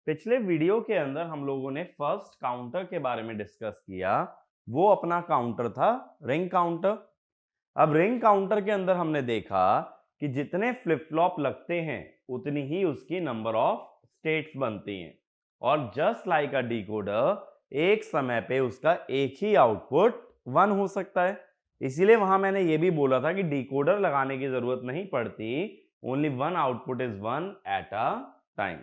पिछले वीडियो के अंदर हम लोगों ने फर्स्ट काउंटर के बारे में डिस्कस किया। वो अपना काउंटर था रिंग काउंटर। अब रिंग काउंटर के अंदर हमने देखा कि जितने फ्लिप फ्लॉप लगते हैं उतनी ही उसकी नंबर ऑफ स्टेट्स बनती हैं, और जस्ट लाइक अ डिकोडर एक समय पे उसका एक ही आउटपुट 1 हो सकता है। इसीलिए वहां मैंने ये भी बोला था कि डिकोडर लगाने की जरूरत नहीं पड़ती, only one output is 1 at a time.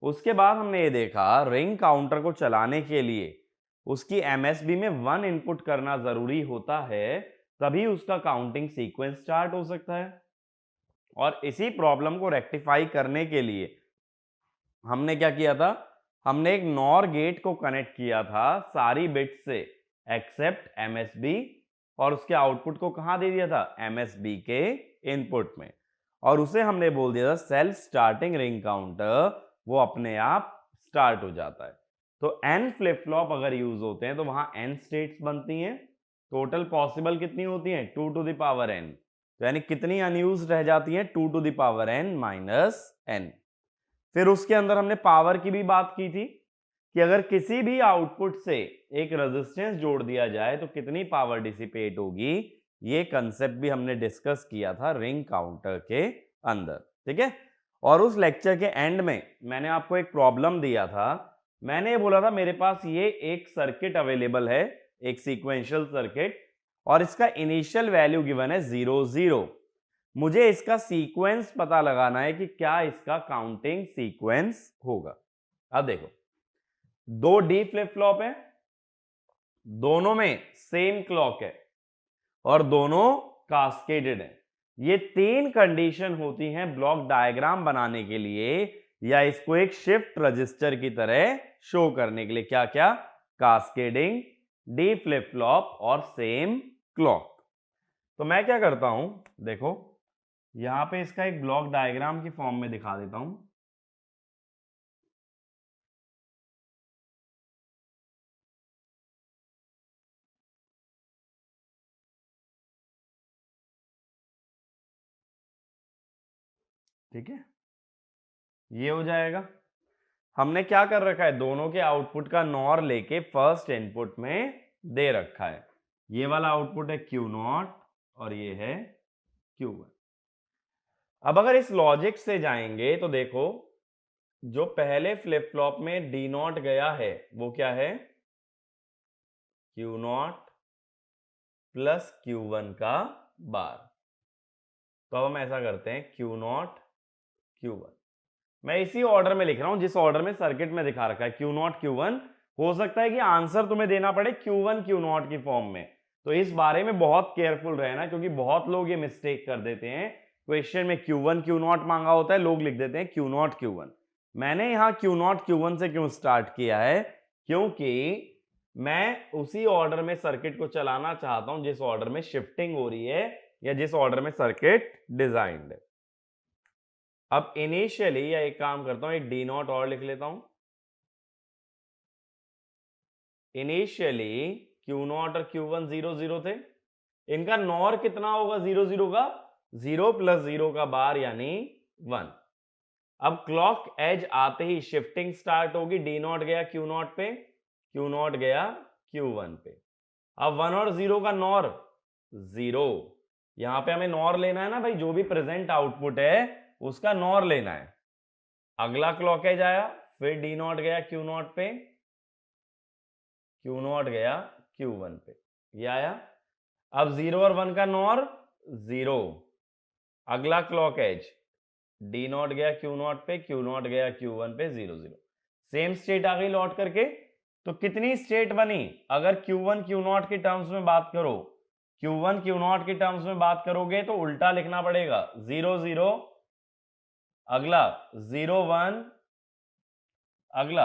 उसके बाद हमने ये देखा रिंग काउंटर को चलाने के लिए उसकी एमएसबी में 1 इनपुट करना जरूरी होता है, तभी उसका काउंटिंग सीक्वेंस स्टार्ट हो सकता है। और इसी प्रॉब्लम को रेक्टिफाई करने के लिए हमने क्या किया था, हमने एक नॉर गेट को कनेक्ट किया था सारी बिट्स से एक्सेप्ट एमएसबी, और उसके आउटपुट को कहां दे दिया था, एमएसबी के इनपुट में। और उसे हमने बोल दिया था सेल्फ स्टार्टिंग रिंग काउंटर, वो अपने आप स्टार्ट हो जाता है। तो n फ्लिप फ्लॉप अगर यूज होते हैं तो वहां n स्टेट्स बनती हैं। टोटल पॉसिबल कितनी होती हैं, 2 टू द पावर n। तो यानी कितनी अनयूज रह जाती हैं, 2 to the power n minus n। फिर उसके अंदर हमने पावर की भी बात की थी कि अगर किसी भी आउटपुट से एक रेजिस्टेंस जोड़ दिया जाए तो कितनी पावर डिसिपेट होगी। ये कंसेप्ट भी हमने डिस्कस किया था रिंग काउंटर के अंदर, ठीक है। और उस लेक्चर के एंड में मैंने आपको एक प्रॉब्लम दिया था। मैंने ये बोला था मेरे पास ये एक सर्किट अवेलेबल है, एक सीक्वेंशियल सर्किट, और इसका इनिशियल वैल्यू गिवन है 0 0। मुझे इसका सीक्वेंस पता लगाना है कि क्या इसका काउंटिंग सीक्वेंस होगा। अब देखो, दो डी फ्लिप फ्लॉप है, दोनों में सेम क्लॉक है और दोनों कास्केडेड है। ये तीन कंडीशन होती हैं ब्लॉक डायग्राम बनाने के लिए, या इसको एक शिफ्ट रजिस्टर की तरह शो करने के लिए। क्या क्या, कास्केडिंग, डी फ्लिप फ्लॉप और सेम क्लॉक। तो मैं क्या करता हूं, देखो यहां पे इसका एक ब्लॉक डायग्राम की फॉर्म में दिखा देता हूं। ठीक है, ये हो जाएगा। हमने क्या कर रखा है, दोनों के आउटपुट का नॉर लेके फर्स्ट इनपुट में दे रखा है। ये वाला आउटपुट है Q0 और ये है Q1। अब अगर इस लॉजिक से जाएंगे तो देखो, जो पहले फ्लिप फ्लॉप में D0 गया है वो क्या है, Q0 प्लस Q1 का बार। तो अब हम ऐसा करते हैं Q0 Q1, मैं इसी ऑर्डर में लिख रहा हूं जिस ऑर्डर में सर्किट में दिखा रखा है, Q0 Q1। हो सकता है कि आंसर तुम्हें देना पड़े Q1 Q0 की फॉर्म में, तो इस बारे में बहुत केयरफुल रहना, क्योंकि बहुत लोग ये मिस्टेक कर देते हैं। क्वेश्चन में Q1 Q0 मांगा होता है, लोग लिख देते हैं Q0 Q1। मैंने यहां Q0 Q1 से क्यों स्टार्ट किया है, क्योंकि मैं उसी ऑर्डर में सर्किट को चलाना चाहता हूं जिस ऑर्डर में शिफ्टिंग हो रही है या जिस ऑर्डर में सर्किट डिजाइंड है। अब इनिशियली या एक काम करता हूं, एक D0 और लिख लेता हूं। इनिशियली Q0 और Q1 0 0 थे, इनका नॉर कितना होगा 0 0 का, 0 प्लस 0 का बार यानी 1। अब क्लॉक एज आते ही शिफ्टिंग स्टार्ट होगी, D0 गया Q0 पे, Q0 गया Q1 पे। अब 1 और 0 का नॉर 0, यहां पे हमें नॉर लेना है ना भाई, जो भी प्रेजेंट आउटपुट है उसका नॉर लेना है। अगला क्लॉक एज आया, फिर D0 गया Q0 पे, Q0 गया Q1 पे, ये आया। अब 0 और 1 का नॉर 0, अगला क्लॉक एज D0 गया Q0 पे, Q0 गया Q1 पे, 0 0। सेम स्टेट आ गई लौट करके। तो कितनी स्टेट बनी, अगर Q1 Q0 के टर्म्स में बात करो, Q1 Q0 के टर्म्स में बात करोगे तो उल्टा लिखना पड़ेगा, 0 0, अगला 0 1, अगला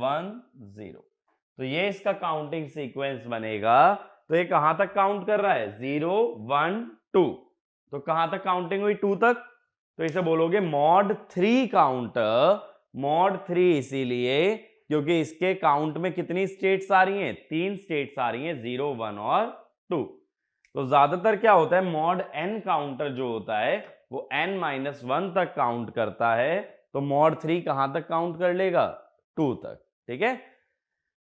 1 0। तो ये इसका काउंटिंग सीक्वेंस बनेगा। तो ये कहां तक काउंट कर रहा है, 0 1 2। तो कहां तक काउंटिंग हुई, 2 तक। तो इसे बोलोगे मॉड 3 काउंटर। मॉड 3 इसीलिए क्योंकि इसके काउंट में कितनी स्टेट्स आ रही हैं, 3 स्टेट्स आ रही हैं, 0 1 और 2। तो ज्यादातर क्या होता है, मॉड n काउंटर जो होता है वो n-1 तक काउंट करता है। तो mod 3 कहां तक काउंट कर लेगा? 2 तक। ठीक है,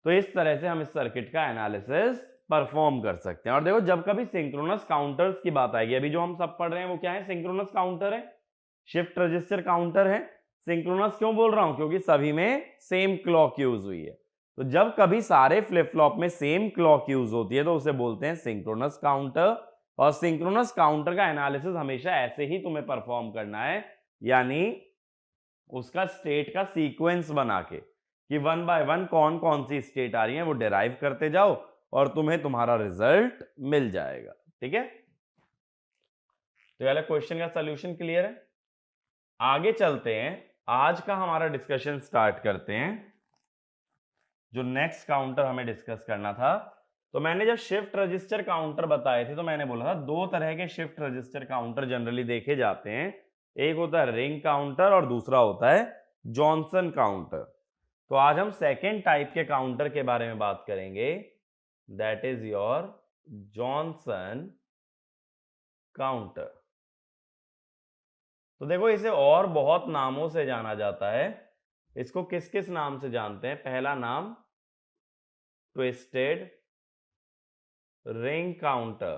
तो इस तरह से हम इस सर्किट का एनालिसिस परफॉर्म कर सकते हैं। और देखो जब कभी सिंक्रोनस काउंटर्स की बात आएगी, अभी जो हम सब पढ़ रहे हैं वो क्या है? सिंक्रोनस काउंटर है, शिफ्ट रजिस्टर काउंटर है। सिंक्रोनस क्यों बोल रहा हूं? क्योंकि सभी में सेम क्लॉक यूज हुई है। तो जब कभी सारे फ्लिप फ्लॉप में सेम क्लॉक यूज होती है तो उसे बोलते हैं सिंक्रोनस काउंटर। और सिंक्रोनस काउंटर का एनालिसिस हमेशा ऐसे ही तुम्हें परफॉर्म करना है, यानी उसका स्टेट का सीक्वेंस बना के कि 1 बाय 1 कौन कौन सी स्टेट आ रही है वो डिराइव करते जाओ और तुम्हें तुम्हारा रिजल्ट मिल जाएगा। ठीक है, तो वाला क्वेश्चन का सॉल्यूशन क्लियर है। आगे चलते हैं, आज का हमारा डिस्कशन स्टार्ट करते हैं। जो नेक्स्ट काउंटर हमें डिस्कस करना था, तो मैंने जब शिफ्ट रजिस्टर काउंटर बताए थे तो मैंने बोला था दो तरह के शिफ्ट रजिस्टर काउंटर जनरली देखे जाते हैं। एक होता है रिंग काउंटर और दूसरा होता है जॉनसन काउंटर। तो आज हम सेकेंड टाइप के काउंटर के बारे में बात करेंगे, that is your Johnson counter. तो देखो इसे और बहुत नामों से जाना जाता है। इसको किस किस नाम से जानते हैं? पहला नाम ट्विस्टेड रिंग काउंटर।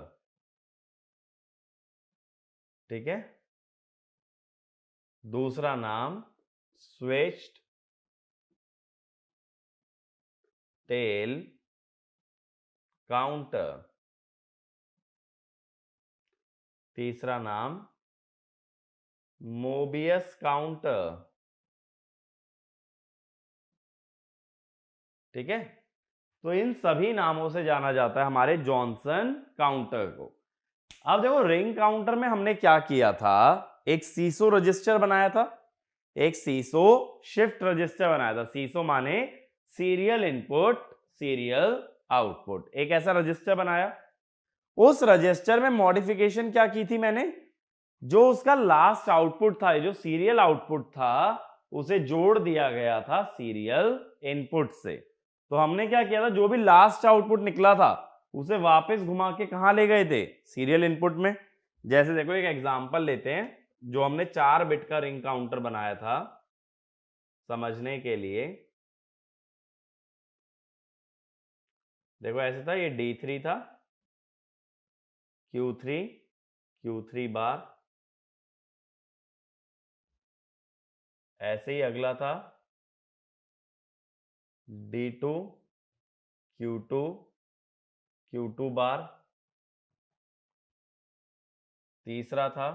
ठीक है, दूसरा नाम स्विच्ड टेल काउंटर। तीसरा नाम मोबियस काउंटर। ठीक है, तो इन सभी नामों से जाना जाता है हमारे जॉनसन काउंटर को। अब देखो रिंग काउंटर में हमने क्या किया था, एक सीसो रजिस्टर बनाया था, एक सीसो शिफ्ट रजिस्टर बनाया था। सीसो माने सीरियल इनपुट सीरियल आउटपुट, एक ऐसा रजिस्टर बनाया। उस रजिस्टर में मॉडिफिकेशन क्या की थी मैंने? जो उसका लास्ट आउटपुट था, जो सीरियल आउटपुट था, उसे जोड़ दिया गया था सीरियल इनपुट से। तो हमने क्या किया था, जो भी लास्ट आउटपुट निकला था उसे वापस घुमा के कहां ले गए थे? सीरियल इनपुट में। जैसे देखो एक एग्जांपल लेते हैं, जो हमने 4 बिट का रिंग काउंटर बनाया था समझने के लिए। देखो ऐसे था, ये D3 था, Q3 Q3 बार, ऐसे ही अगला था D2 Q2 Q2 बार, तीसरा था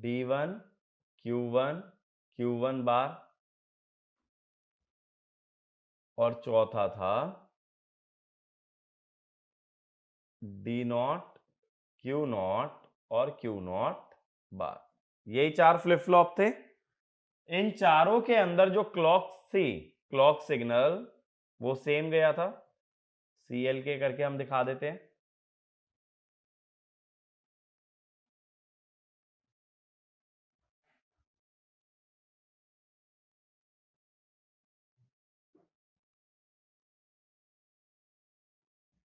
D1 Q1 Q1 बार, और चौथा था D0 Q0 और Q0 बार। यही 4 फ्लिप फ्लॉप थे। इन चारों के अंदर जो क्लॉक थी, क्लॉक सिग्नल वो सेम गया था। CLK करके हम दिखा देते हैं।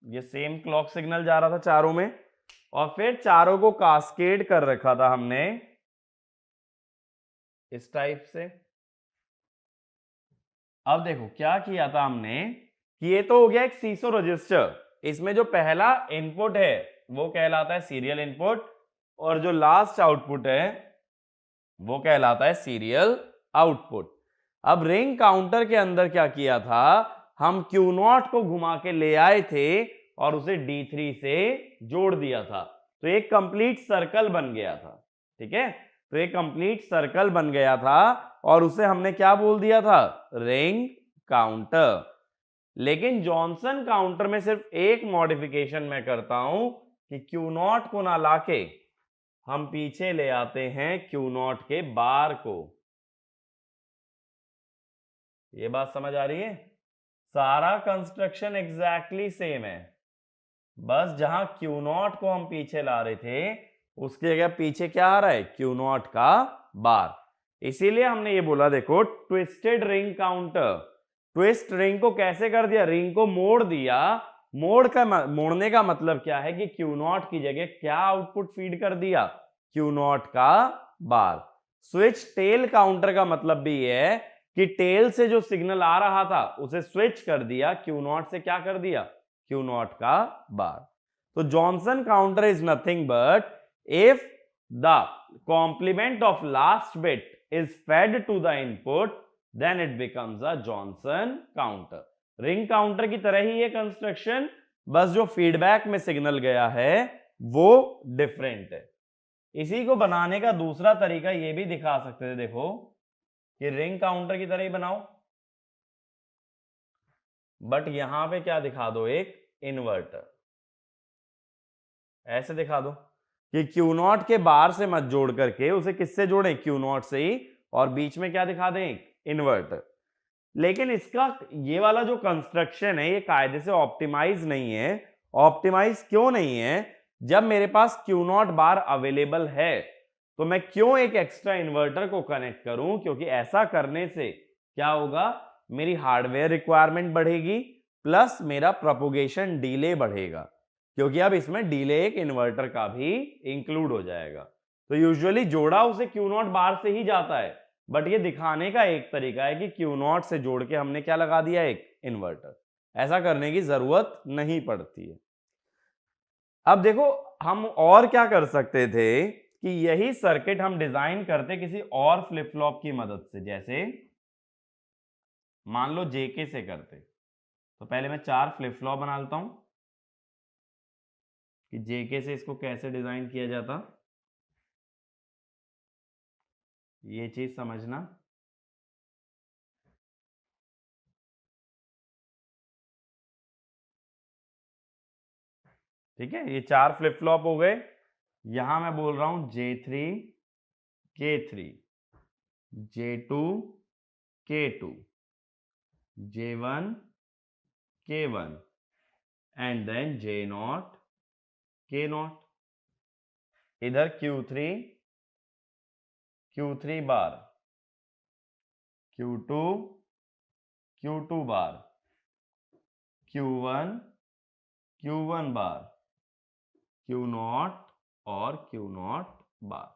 ये सेम क्लॉक सिग्नल जा रहा था चारों में, और फिर चारों को कास्केड कर रखा था हमने इस टाइप से। अब देखो क्या किया था हमने कि ये तो हो गया एक सीसो रजिस्टर, इसमें जो पहला इनपुट है वो कहलाता है सीरियल इनपुट, और जो लास्ट आउटपुट है वो कहलाता है सीरियल आउटपुट। अब रिंग काउंटर के अंदर क्या किया था, हम Q0 को घुमा के ले आए थे और उसे D3 से जोड़ दिया था, तो एक कंप्लीट सर्कल बन गया था। ठीक है, तो एक कंप्लीट सर्कल बन गया था और उसे हमने क्या बोल दिया था? Ring counter. लेकिन जॉनसन काउंटर में सिर्फ एक मॉडिफिकेशन मैं करता हूं कि Q0 को ना लाके हम पीछे ले आते हैं Q0 के बार को। ये बात समझ आ रही है? सारा कंस्ट्रक्शन एग्जैक्टली सेम है, बस जहां Q0 को हम पीछे ला रहे थे उसकी जगह पीछे क्या आ रहा है? Q0 का बार। इसीलिए हमने ये बोला, देखो twisted ring counter. Twist ring को कैसे कर दिया? रिंग को मोड़ दिया। मोड़ने का मतलब क्या है कि Q0 की जगह क्या आउटपुट फीड कर दिया? क्यू नॉट का बार। स्विच टेल काउंटर का मतलब भी है कि टेल से जो सिग्नल आ रहा था उसे स्विच कर दिया, क्यू नॉट से क्या कर दिया, क्यू नॉट का बार। तो Johnson counter is nothing but if the complement of last bit is fed to the input then it becomes a Johnson counter। Ring counter की तरह ही ये कंस्ट्रक्शन, बस जो फीडबैक में सिग्नल गया है वो डिफरेंट है। इसी को बनाने का दूसरा तरीका ये भी दिखा सकते थे, देखो कि रिंग काउंटर की तरह ही बनाओ, बट यहां पे क्या दिखा दो, एक इन्वर्टर। ऐसे दिखा दो कि क्यू नॉट के बार से मत जोड़ करके उसे किससे जोड़ें, क्यू नॉट से ही, और बीच में क्या दिखा दें, एक इन्वर्टर। लेकिन इसका ये वाला जो कंस्ट्रक्शन है ये कायदे से ऑप्टिमाइज नहीं है। ऑप्टिमाइज क्यों नहीं है? जब मेरे पास क्यू नॉट बार अवेलेबल है तो मैं क्यों एक एक्स्ट्रा इन्वर्टर को कनेक्ट करूं? क्योंकि ऐसा करने से क्या होगा, मेरी हार्डवेयर रिक्वायरमेंट बढ़ेगी प्लस मेरा प्रोपोगेशन डिले बढ़ेगा, क्योंकि अब इसमें डिले एक इन्वर्टर का भी इंक्लूड हो जाएगा। तो यूजुअली जोड़ा उसे क्यू नॉट बार से ही जाता है, बट ये दिखाने का एक तरीका है कि क्यू नॉट से जोड़ के हमने क्या लगा दिया, एक इन्वर्टर। ऐसा करने की जरूरत नहीं पड़ती है। अब देखो हम और क्या कर सकते थे कि यही सर्किट हम डिजाइन करते किसी और फ्लिप फ्लॉप की मदद से, जैसे मान लो जेके से करते। तो पहले मैं 4 फ्लिप फ्लॉप बना लेता हूं कि जेके से इसको कैसे डिजाइन किया जाता, ये चीज समझना। ठीक है, ये 4 फ्लिप फ्लॉप हो गए। यहां मैं बोल रहा हूं J3 K3, J2 K2, J1 K1 and then J0 K0। इधर Q3 बार, Q2 Q2 बार, Q1 बार, Q0 और Q0 बार।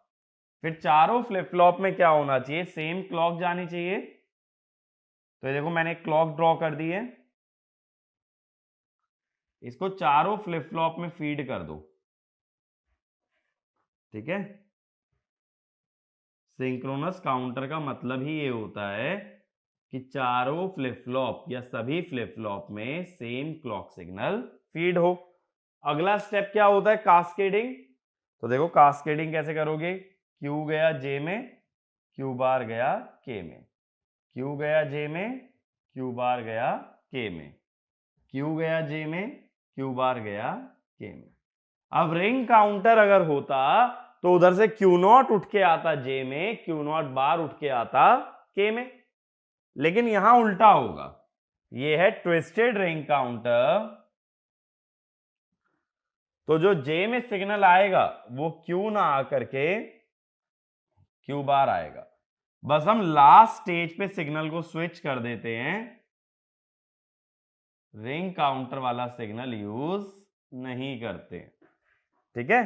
फिर चारों फ्लिप फ्लॉप में क्या होना चाहिए, सेम क्लॉक जानी चाहिए। तो देखो मैंने एक क्लॉक ड्रॉ कर दी है, इसको चारों फ्लिप फ्लॉप में फीड कर दो। ठीक है, सिंक्रोनस काउंटर का मतलब ही ये होता है कि चारों फ्लिप फ्लॉप या सभी फ्लिप फ्लॉप में सेम क्लॉक सिग्नल फीड हो। अगला स्टेप क्या होता है, कास्केडिंग। तो देखो कास्केडिंग कैसे करोगे, क्यू गया जे में, क्यू बार गया के में, क्यू गया जे में, क्यू बार गया के में, क्यू गया जे में, क्यू बार गया के में। अब रिंग काउंटर अगर होता तो उधर से क्यू नॉट उठ के आता जे में, क्यू नॉट बार उठ के आता के में, लेकिन यहां उल्टा होगा। ये है ट्विस्टेड रिंग काउंटर। तो जो जे में सिग्नल आएगा वो क्यू ना आकर के क्यू बार आएगा। बस हम लास्ट स्टेज पे सिग्नल को स्विच कर देते हैं, रिंग काउंटर वाला सिग्नल यूज नहीं करते। ठीक है,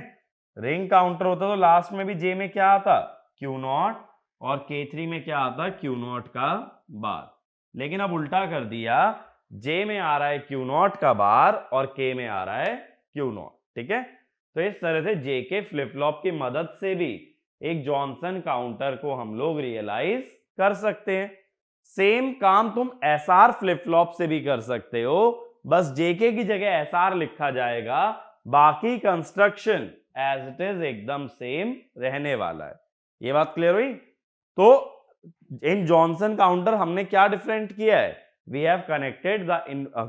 रिंग काउंटर होता तो लास्ट में भी जे में क्या आता, क्यू नॉट, और K3 में क्या आता, क्यू नॉट का बार। लेकिन अब उल्टा कर दिया, जे में आ रहा है क्यू नॉट का बार और के में आ रहा है क्यू नॉट। ठीक है, तो इस तरह से जे के फ्लिप फ्लॉप की मदद से भी एक जॉनसन काउंटर को हम लोग रियलाइज कर सकते हैं। सेम काम तुम एसआर फ्लिप फ्लॉप से भी कर सकते हो, बस जेके की जगह एसआर लिखा जाएगा, बाकी कंस्ट्रक्शन एज इट इज एकदम सेम रहने वाला है। ये बात क्लियर हुई? तो इन जॉनसन काउंटर हमने क्या डिफरेंट किया है, we have connected the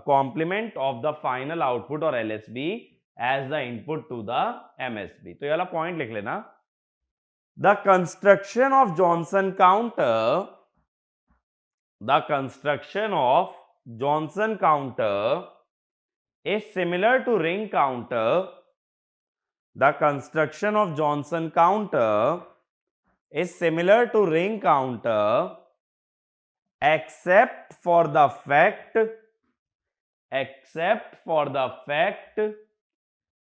complement of the final output और LSB as the input to the MSB. तो ये वाला पॉइंट लिख लेना, the construction of Johnson counter, the construction of Johnson counter is similar to ring counter. The construction of Johnson counter is similar to ring counter except for the fact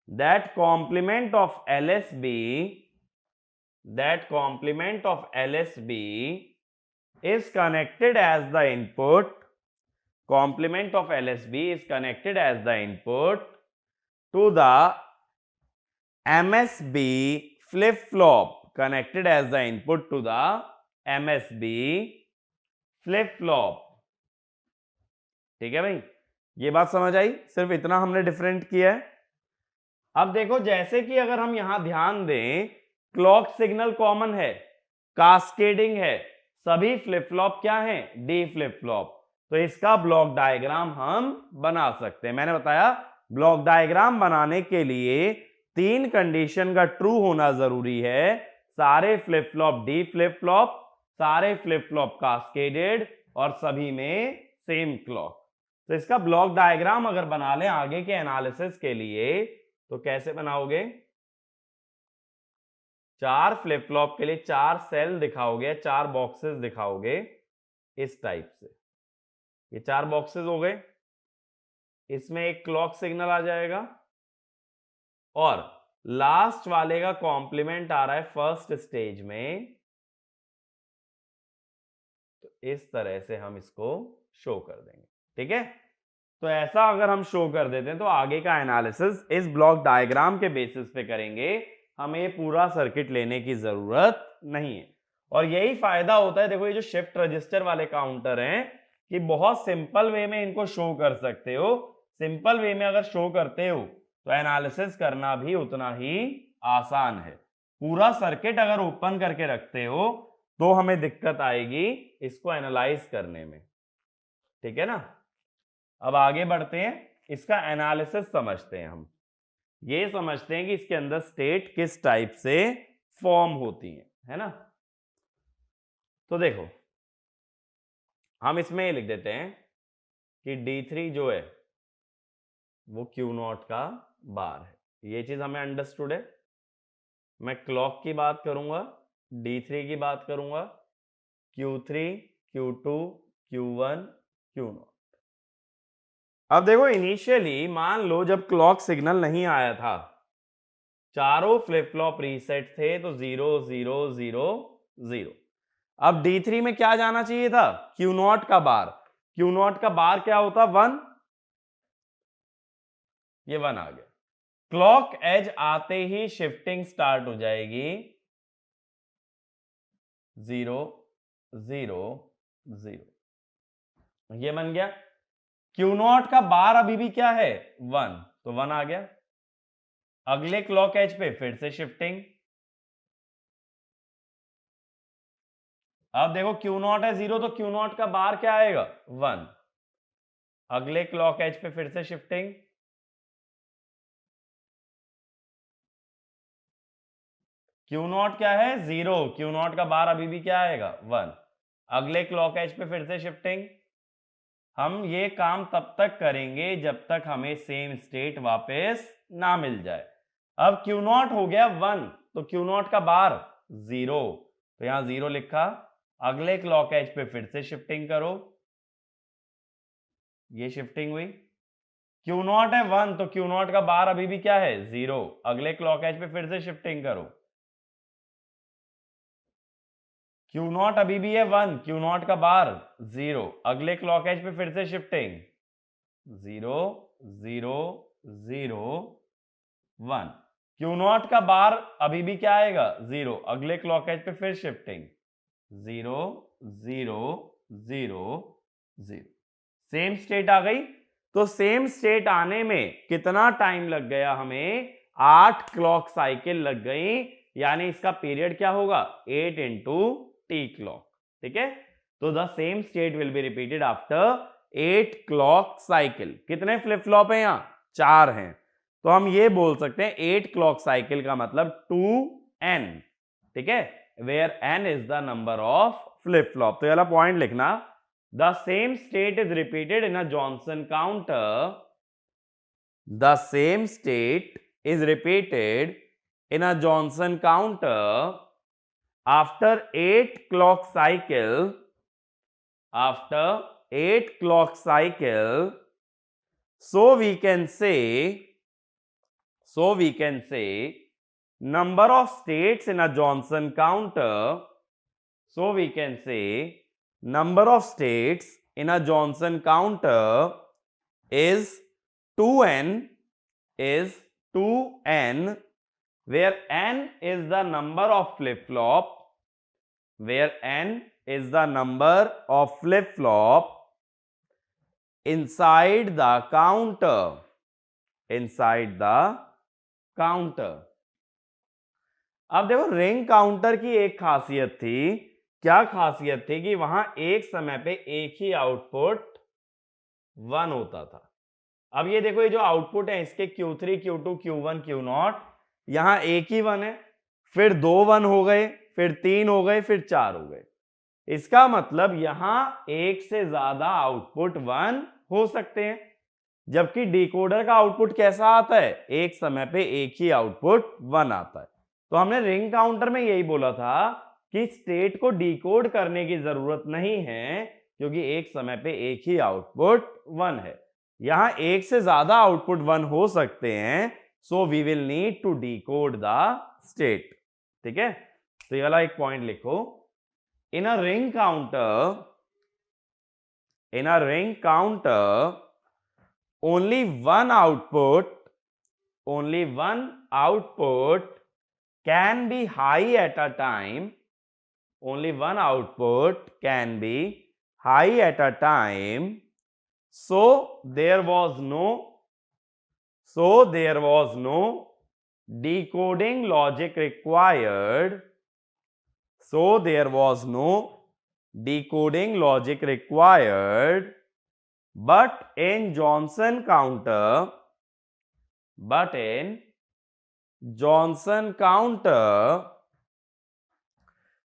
that complement of LSB that complement of LSB is connected as the input. Complement of LSB is connected as the input to the MSB flip-flop. Connected as the input to the MSB flip-flop. ठीक है भाई, ये बात समझ आई? सिर्फ इतना हमने different किया है। अब देखो, जैसे कि अगर हम यहां ध्यान दें, क्लॉक सिग्नल कॉमन है, कास्केडिंग है, सभी फ्लिप फ्लॉप क्या हैं? D flip flop. तो इसका ब्लॉक डायग्राम हम बना सकते हैं। मैंने बताया ब्लॉक डायग्राम बनाने के लिए 3 कंडीशन का ट्रू होना जरूरी है। सारे flip flop D flip flop, सारे फ्लिप फ्लॉप कास्केडेड, और सभी में सेम क्लॉक। तो इसका ब्लॉक डायग्राम अगर बना लें आगे के एनालिसिस के लिए, तो कैसे बनाओगे? 4 फ्लिप फ्लॉप के लिए 4 सेल दिखाओगे, 4 बॉक्सेस दिखाओगे इस टाइप से। ये 4 बॉक्सेस हो गए, इसमें एक क्लॉक सिग्नल आ जाएगा, और लास्ट वाले का कॉम्प्लीमेंट आ रहा है फर्स्ट स्टेज में। तो इस तरह से हम इसको शो कर देंगे। ठीक है, तो ऐसा अगर हम शो कर देते हैं तो आगे का एनालिसिस इस ब्लॉक डायग्राम के बेसिस पे करेंगे, हमें पूरा सर्किट लेने की जरूरत नहीं है। और यही फायदा होता है, देखो ये जो शिफ्ट रजिस्टर वाले काउंटर हैं, कि बहुत सिंपल वे में इनको शो कर सकते हो। सिंपल वे में अगर शो करते हो तो एनालिसिस करना भी उतना ही आसान है। पूरा सर्किट अगर ओपन करके रखते हो तो हमें दिक्कत आएगी इसको एनालाइज करने में। ठीक है ना? अब आगे बढ़ते हैं, इसका एनालिसिस समझते हैं। हम ये समझते हैं कि इसके अंदर स्टेट किस टाइप से फॉर्म होती है ना? तो देखो, हम इसमें ये लिख देते हैं कि D3 जो है वो Q0 का बार है। ये चीज हमें अंडरस्टूड है। मैं क्लॉक की बात करूंगा, D3 की बात करूंगा, Q3, Q2, Q1, Q0। अब देखो, इनिशियली मान लो जब क्लॉक सिग्नल नहीं आया था, चारों फ्लिप फ्लॉप रीसेट थे, तो 0 0 0 0। अब D3 में क्या जाना चाहिए था? Q0 का बार। Q0 का बार क्या होता? 1। ये 1 आ गया। क्लॉक एज आते ही शिफ्टिंग स्टार्ट हो जाएगी, 0 0 0। ये बन गया। Q0 का बार अभी भी क्या है? 1, तो 1 आ गया। अगले क्लॉक एज पे फिर से शिफ्टिंग। अब देखो, Q0 है 0, तो Q0 का बार क्या आएगा? 1। अगले क्लॉक एज पे फिर से शिफ्टिंग। Q0 क्या है? 0। Q0 का बार अभी भी क्या आएगा? 1। अगले क्लॉक एज पे फिर से शिफ्टिंग। हम ये काम तब तक करेंगे जब तक हमें सेम स्टेट वापस ना मिल जाए। अब Q0 हो गया 1, तो Q0 का बार 0, तो यहां 0 लिखा। अगले क्लॉक एज पे फिर से शिफ्टिंग करो, ये शिफ्टिंग हुई। Q0 है 1, तो Q0 का बार अभी भी क्या है? 0। अगले क्लॉक एज पे फिर से शिफ्टिंग करो। Q0 अभी भी है 1, Q0 का बार 0। अगले क्लॉक एज पे फिर से शिफ्टिंग, 0 0 0 1। Q0 का बार अभी भी क्या आएगा? 0। अगले क्लॉक एज पे फिर शिफ्टिंग, 0 0 0 0। सेम स्टेट आ गई। तो सेम स्टेट आने में कितना टाइम लग गया? हमें 8 क्लॉक साइकिल लग गई। यानी इसका पीरियड क्या होगा? 8 इंटू टी क्लॉक। ठीक है, तो the same state will be repeated after 8 clock cycle. कितने फ्लिप फ्लॉप है? यहां 4 हैं, तो हम ये बोल सकते हैं 8 क्लॉक साइकिल का मतलब 2n। ठीक है, where n is the number of flip flop. तो ये वाला पॉइंट लिखना, the same state is repeated in a Johnson counter. The same state is repeated in a Johnson counter after 8 clock cycle. After 8 clock cycle, so we can say number of states in a Johnson counter, so we can say number of states in a Johnson counter is 2n, where n is the number of flip-flop, inside the counter. अब देखो ring counter की एक खासियत थी, क्या खासियत थी कि वहां एक समय पे एक ही आउटपुट 1 होता था। अब ये देखो, ये जो आउटपुट है इसके Q3, Q2, Q1, Q0, यहां एक ही 1 है, फिर 2 1 हो गए, फिर 3 हो गए, फिर 4 हो गए। इसका मतलब यहां एक से ज्यादा आउटपुट 1 हो सकते हैं, जबकि डिकोडर का आउटपुट कैसा आता है, एक समय पे एक ही आउटपुट 1 आता है। तो हमने रिंग काउंटर में यही बोला था कि स्टेट को डिकोड करने की जरूरत नहीं है, क्योंकि एक समय पे एक ही आउटपुट 1 है। यहां एक से ज्यादा आउटपुट 1 हो सकते हैं, so we will need to decode the state. ठीक है, तो ये वाला एक पॉइंट लिखो। In a ring counter only one output can be high at a time. Only one output can be high at a time. So there was no decoding logic required. But in Johnson counter,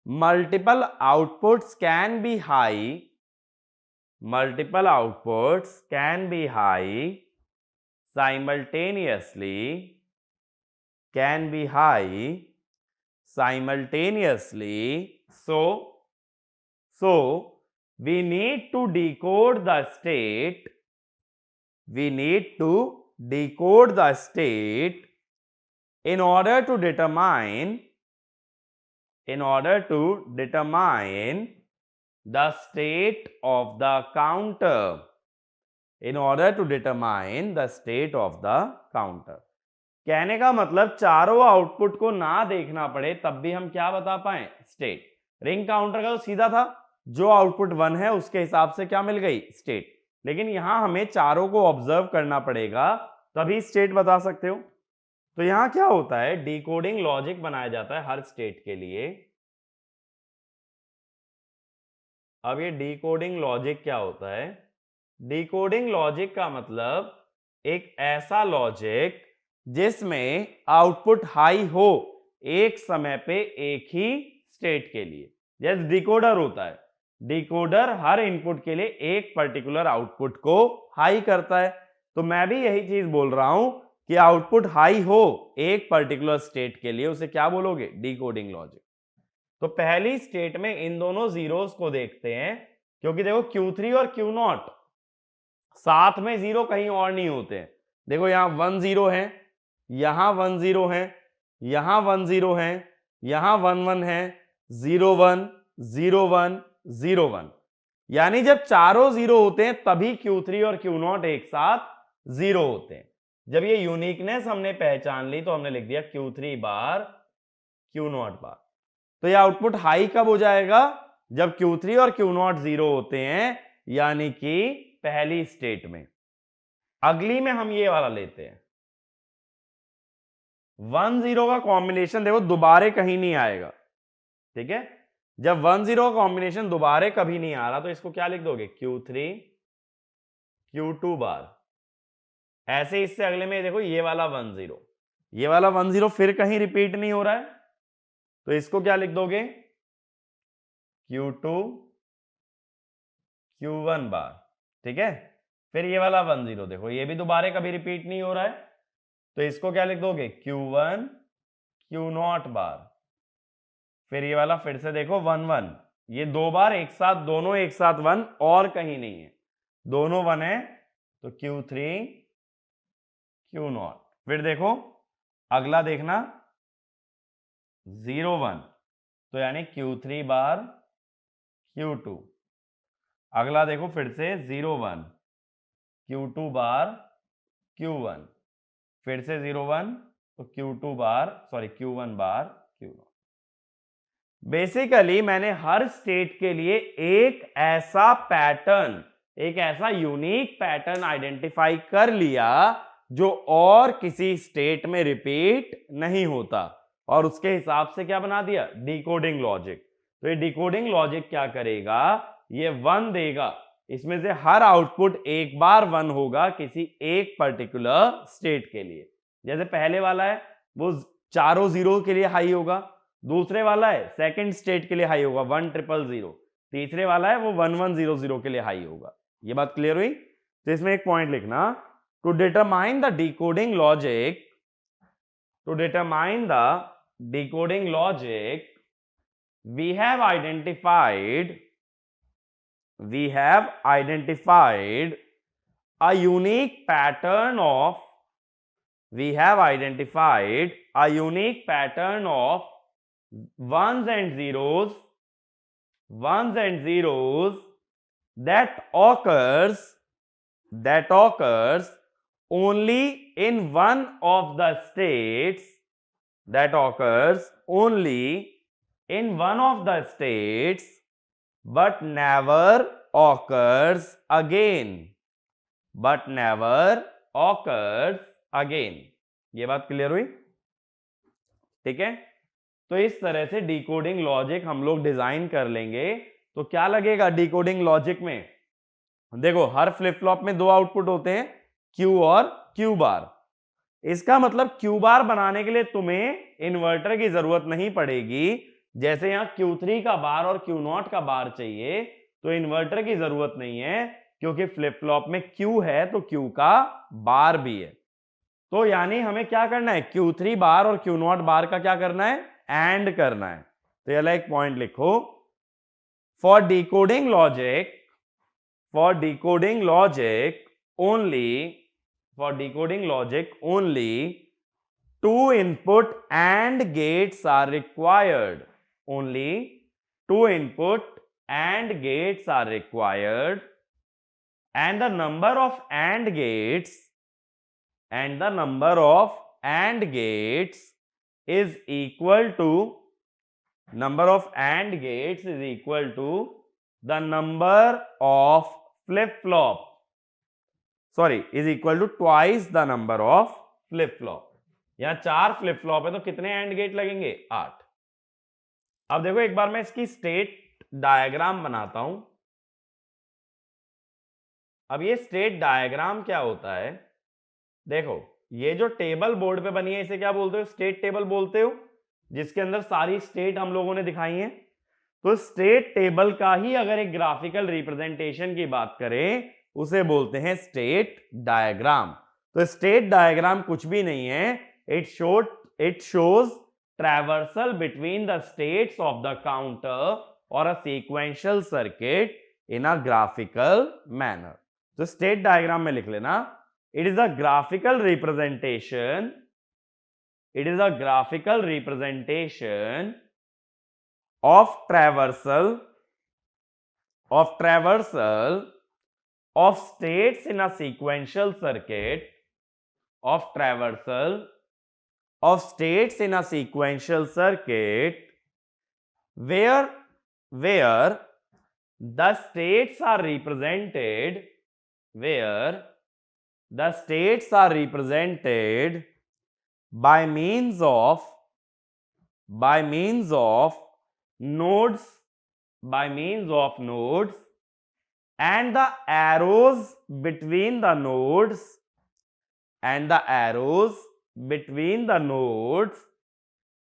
multiple outputs can be high simultaneously. So we need to decode the state. In order to determine the state of the counter. कहने का मतलब चारों output को ना देखना पड़े तब भी हम क्या बता पाए, स्टेट। रिंग काउंटर का तो सीधा था, जो आउटपुट 1 है उसके हिसाब से क्या मिल गई, स्टेट। लेकिन यहां हमें चारों को ऑब्जर्व करना पड़ेगा, तभी स्टेट बता सकते हो। तो यहां क्या होता है, डिकोडिंग लॉजिक बनाया जाता है हर स्टेट के लिए। अब ये डिकोडिंग लॉजिक क्या होता है, डिकोडिंग लॉजिक का मतलब एक ऐसा लॉजिक जिसमें आउटपुट हाई हो एक समय पे एक ही स्टेट के लिए। जैसे डिकोडर होता है, डिकोडर हर इनपुट के लिए एक पर्टिकुलर आउटपुट को हाई करता है। तो मैं भी यही चीज बोल रहा हूं कि आउटपुट हाई हो एक पर्टिकुलर स्टेट के लिए, उसे क्या बोलोगे, डिकोडिंग लॉजिक। तो पहली स्टेट में इन दोनों जीरोस को देखते हैं, क्योंकि देखो Q3 और Q0 साथ में जीरो कहीं और नहीं होते हैं। देखो यहां 1 0 है, यहां 1 0 है, यहां 1 0 है, यहां 1 1 है, 0 1 0 1 0 1। यानी जब चारों जीरो होते हैं तभी Q3 और Q0 एक साथ जीरो होते हैं। जब ये यूनिकनेस हमने पहचान ली तो हमने लिख दिया Q3 बार Q0 बार। तो ये आउटपुट हाई कब हो जाएगा, जब Q3 और Q0 जीरो होते हैं, यानी कि पहली स्टेट में। अगली में हम ये वाला लेते हैं, 1 0 का कॉम्बिनेशन देखो दोबारे कहीं नहीं आएगा। ठीक है, जब 1 0 का कॉम्बिनेशन दोबारे कभी नहीं आ रहा तो इसको क्या लिख दोगे, Q3 Q2 बार। ऐसे इससे अगले में देखो ये वाला 1 0, ये वाला 1 0 फिर कहीं रिपीट नहीं हो रहा है, तो इसको क्या लिख दोगे, Q2 Q1 बार। ठीक है, फिर ये वाला 1 0 देखो ये भी दोबारा कभी रिपीट नहीं हो रहा है, तो इसको क्या लिख दोगे, Q1 Q0 बार। फिर ये वाला फिर से देखो 1 1, ये दो बार एक साथ, दोनों एक साथ 1 और कहीं नहीं है, दोनों 1 है, तो Q3 Q0। फिर देखो अगला देखना 0 1, तो यानी Q3 बार Q2। अगला देखो फिर से 0 1, Q2 बार Q1, फिर से 0 1, तो Q1 बार Q1। बेसिकली मैंने हर स्टेट के लिए एक ऐसा पैटर्न, एक ऐसा यूनिक पैटर्न आइडेंटिफाई कर लिया जो और किसी स्टेट में रिपीट नहीं होता, और उसके हिसाब से क्या बना दिया, डिकोडिंग लॉजिक। तो ये डिकोडिंग लॉजिक क्या करेगा, ये 1 देगा, इसमें से हर आउटपुट एक बार 1 होगा किसी एक पर्टिकुलर स्टेट के लिए। जैसे पहले वाला है वो चारों जीरो के लिए हाई होगा, दूसरे वाला है सेकंड स्टेट के लिए हाई होगा 1 0 0 0, तीसरे वाला है वो 1 1 0 0 के लिए हाई होगा। ये बात क्लियर हुई? तो इसमें एक पॉइंट लिखना, to determine the decoding logic, to determine the decoding logic we have identified a unique pattern of ones and zeros that occurs only in one of the states, but never occurs again। ये बात clear हुई? ठीक है, तो इस तरह से decoding logic हम लोग डिजाइन कर लेंगे। तो क्या लगेगा डिकोडिंग लॉजिक में, देखो हर फ्लिप फ्लॉप में दो आउटपुट होते हैं, Q और Q बार। इसका मतलब Q बार बनाने के लिए तुम्हें इन्वर्टर की जरूरत नहीं पड़ेगी। जैसे यहां Q3 का बार और Q0 का बार चाहिए, तो इन्वर्टर की जरूरत नहीं है, क्योंकि फ्लिप फ्लॉप में Q है तो Q का बार भी है। तो यानी हमें क्या करना है, Q3 बार और Q0 बार का क्या करना है, एंड करना है। तो ये एक पॉइंट लिखो, for decoding logic only two input AND gates are required, and the number of AND gates is equal to the number of flip-flop, is equal to twice the number of flip-flop। यहां 4 flip flop है तो कितने and gate लगेंगे, 8। अब देखो एक बार मैं इसकी स्टेट डायग्राम बनाता हूं। अब ये स्टेट डायग्राम क्या होता है, देखो ये जो टेबल बोर्ड पे बनी है इसे क्या बोलते हो, स्टेट टेबल बोलते हो, जिसके अंदर सारी स्टेट हम लोगों ने दिखाई है। तो स्टेट टेबल का ही अगर एक ग्राफिकल रिप्रेजेंटेशन की बात करें उसे बोलते हैं स्टेट डायग्राम। तो स्टेट डायग्राम कुछ भी नहीं है, it shows traversal between the states of the counter और a sequential circuit in a graphical manner. तो स्टेट डायग्राम में लिख लेना, it is a graphical representation of traversal of states in a sequential circuit, where the states are represented by means of nodes, and the arrows between the nodes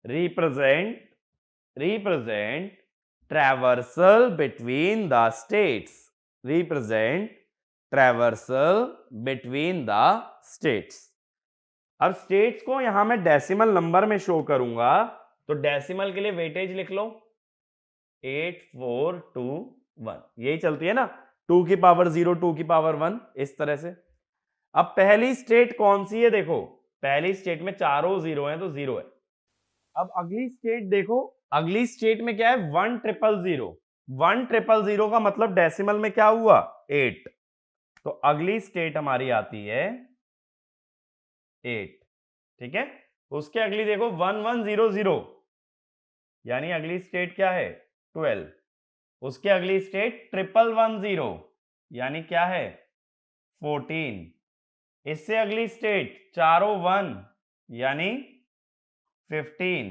represent traversal between the states। अब states को यहां मैं decimal number में show करूंगा, तो decimal के लिए weightage लिख लो 8 4 2 1, यही चलती है ना, 2 की पावर 0 2 की पावर 1, इस तरह से। अब पहली स्टेट कौन सी है, देखो पहली स्टेट में चारों जीरो है तो 0 है। अब अगली स्टेट देखो, अगली स्टेट में क्या है 1000। 1000 का मतलब डेसिमल में क्या हुआ 8, तो अगली स्टेट हमारी आती है 8। ठीक है, उसके अगली देखो 1100, यानी अगली स्टेट क्या है 12। उसके अगली स्टेट 1110, यानी क्या है 14। इससे अगली स्टेट 401, यानी 15।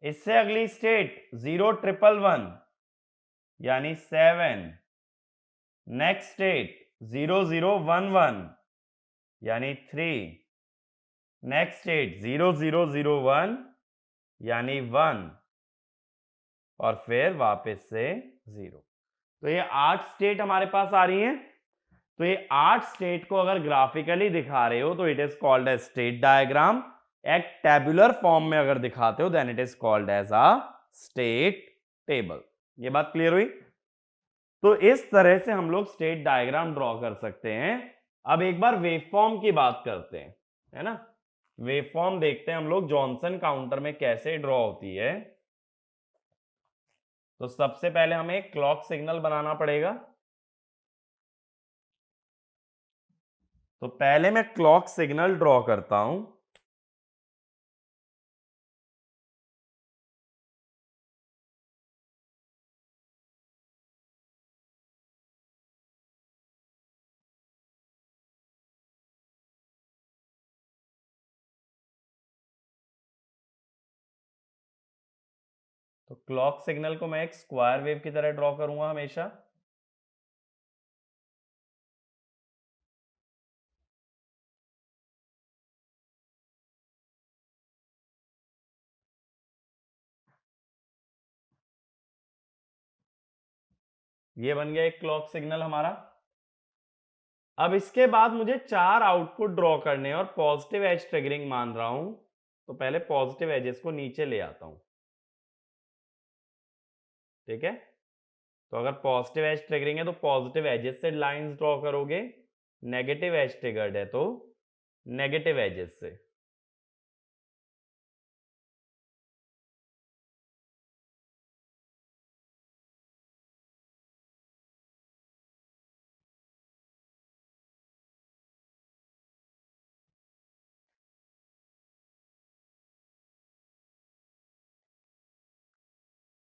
इससे अगली स्टेट 0111, यानी 7। नेक्स्ट स्टेट 0011, यानी 3। नेक्स्ट स्टेट 0001, यानी 1, और फिर वापस से 0। तो ये 8 स्टेट हमारे पास आ रही हैं। तो ये 8 स्टेट को अगर ग्राफिकली दिखा रहे हो तो it is called as state diagram. एक टेबुलर फॉर्म में अगर दिखाते हो then it is called as a state table. ये बात क्लियर हुई? तो इस तरह से हम लोग स्टेट डायग्राम ड्रॉ कर सकते हैं। अब एक बार वेवफॉर्म की बात करते हैं, है ना। वेवफॉर्म देखते हैं हम लोग जॉनसन काउंटर में कैसे ड्रॉ होती है। तो सबसे पहले हमें एक क्लॉक सिग्नल बनाना पड़ेगा। तो पहले मैं क्लॉक सिग्नल ड्रॉ करता हूं। तो क्लॉक सिग्नल को मैं एक स्क्वायर वेव की तरह ड्रॉ करूंगा हमेशा। ये बन गया एक क्लॉक सिग्नल हमारा। अब इसके बाद मुझे 4 आउटपुट ड्रॉ करने हैं और पॉजिटिव एज ट्रिगरिंग मान रहा हूं। तो पहले पॉजिटिव एजेस को नीचे ले आता हूं। ठीक है, तो अगर पॉजिटिव एज ट्रिगरिंग है तो पॉजिटिव एजेस से लाइंस ड्रॉ करोगे, नेगेटिव एज ट्रिगर्ड है तो नेगेटिव एजेस से।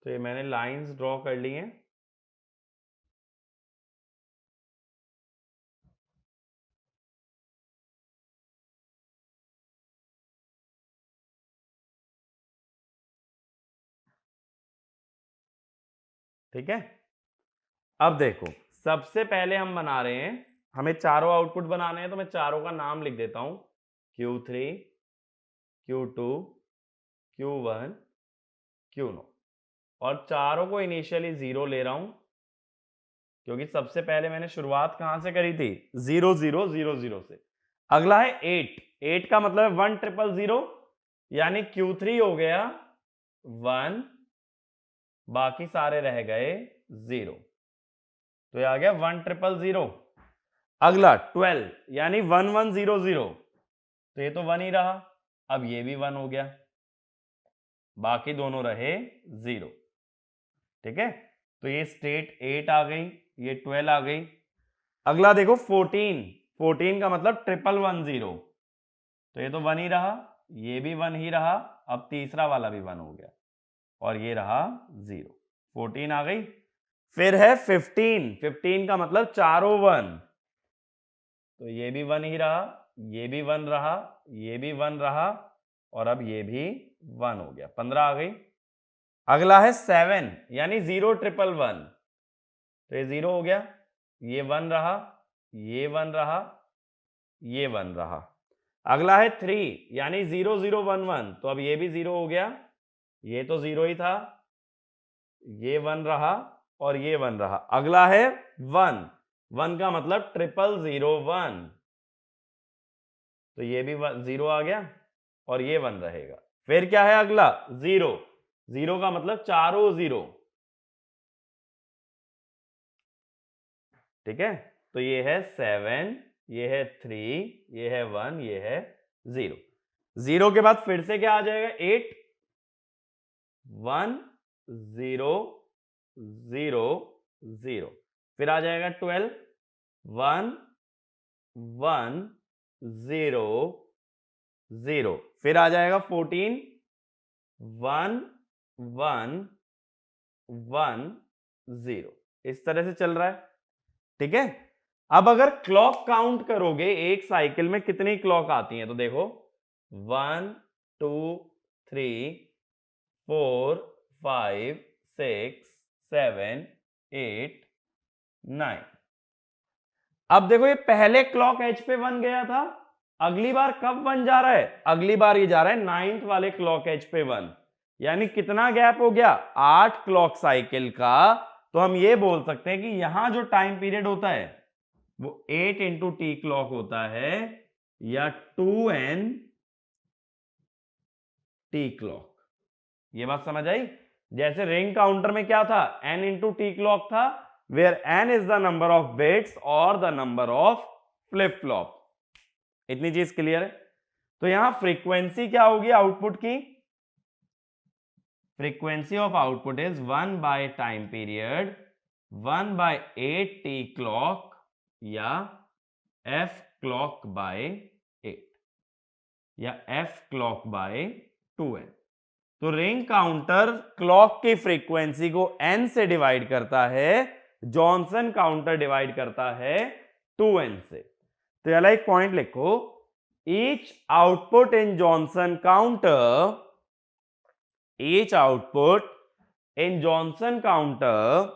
तो ये मैंने लाइंस ड्रॉ कर ली हैं। ठीक है, अब देखो सबसे पहले हम बना रहे हैं, हमें चारों आउटपुट बनाने हैं, तो मैं चारों का नाम लिख देता हूं Q3, Q2, Q1, Q0। और चारों को इनिशियली 0 ले रहा हूं क्योंकि सबसे पहले मैंने शुरुआत कहां से करी थी 0 0 0 0 से। अगला है 8। 8 का मतलब है 1000, यानी Q3 हो गया 1, बाकी सारे रह गए 0। तो ये आ गया 1000। अगला 12 यानी 1100, तो ये तो 1 ही रहा, अब ये भी 1 हो गया, बाकी दोनों रहे 0। ठीक है, तो ये स्टेट 8 आ गई, ये 12 आ गई। अगला देखो 14। 14 का मतलब 1110, तो ये तो 1 ही रहा, ये भी 1 ही रहा, अब तीसरा वाला भी 1 हो गया, और ये रहा 0। 14 आ गई। फिर है 15। 15 का मतलब चारों 1, तो ये भी 1 ही रहा, ये भी 1 रहा, ये भी 1 रहा, और अब ये भी 1 हो गया, 15 आ गई। अगला है 7 यानी 0111, तो ये 0 हो गया, ये 1 रहा, ये 1 रहा, ये 1 रहा। अगला है 3 यानी 0011, तो अब ये भी 0 हो गया, ये तो 0 ही था, ये 1 रहा, और ये 1 रहा। अगला है 1। 1 का मतलब 0001, तो ये भी 0 आ गया, और ये 1 रहेगा। फिर क्या है अगला 0। 0 का मतलब चारों 0। ठीक है, तो ये है 7, ये है 3, ये है 1, ये है 0। 0 के बाद फिर से क्या आ जाएगा 8। 1 0 0 0, फिर आ जाएगा 12 1 1 0 0, फिर आ जाएगा 14 1 1 1 0। इस तरह से चल रहा है, ठीक है। अब अगर क्लॉक काउंट करोगे एक साइकिल में कितनी क्लॉक आती हैं, तो देखो 1 2 3 4 5 6 7 8 9। अब देखो ये पहले क्लॉक एज पे 1 गया था, अगली बार कब 1 जा रहा है, अगली बार ये जा रहा है 9th वाले क्लॉक एज पे 1, यानी कितना गैप हो गया, 8 क्लॉक साइकिल का। तो हम ये बोल सकते हैं कि यहां जो टाइम पीरियड होता है वो 8 इंटू टी क्लॉक होता है या 2n टी क्लॉक। ये बात समझ आई। जैसे रिंग काउंटर में क्या था, n इंटू टी क्लॉक था, where n is the number of bits और the number of flip flop. इतनी चीज क्लियर है। तो यहां फ्रीक्वेंसी क्या होगी आउटपुट की, frequency of output is 1 by time period 1 by 8 T clock या f क्लॉक बाय 8 या f क्लॉक बाय 2n। तो रिंग काउंटर क्लॉक की फ्रीक्वेंसी को n से डिवाइड करता है, जॉनसन काउंटर डिवाइड करता है 2n से। तो याला एक पॉइंट लिखो, each output in Johnson counter, each output in Johnson counter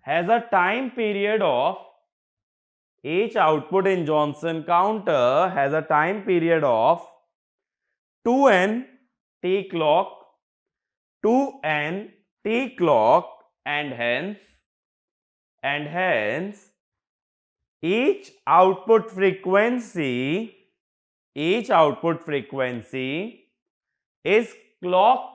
has a time period of, each output in Johnson counter has a time period of 2n t clock, 2n t clock, and hence each output frequency is clock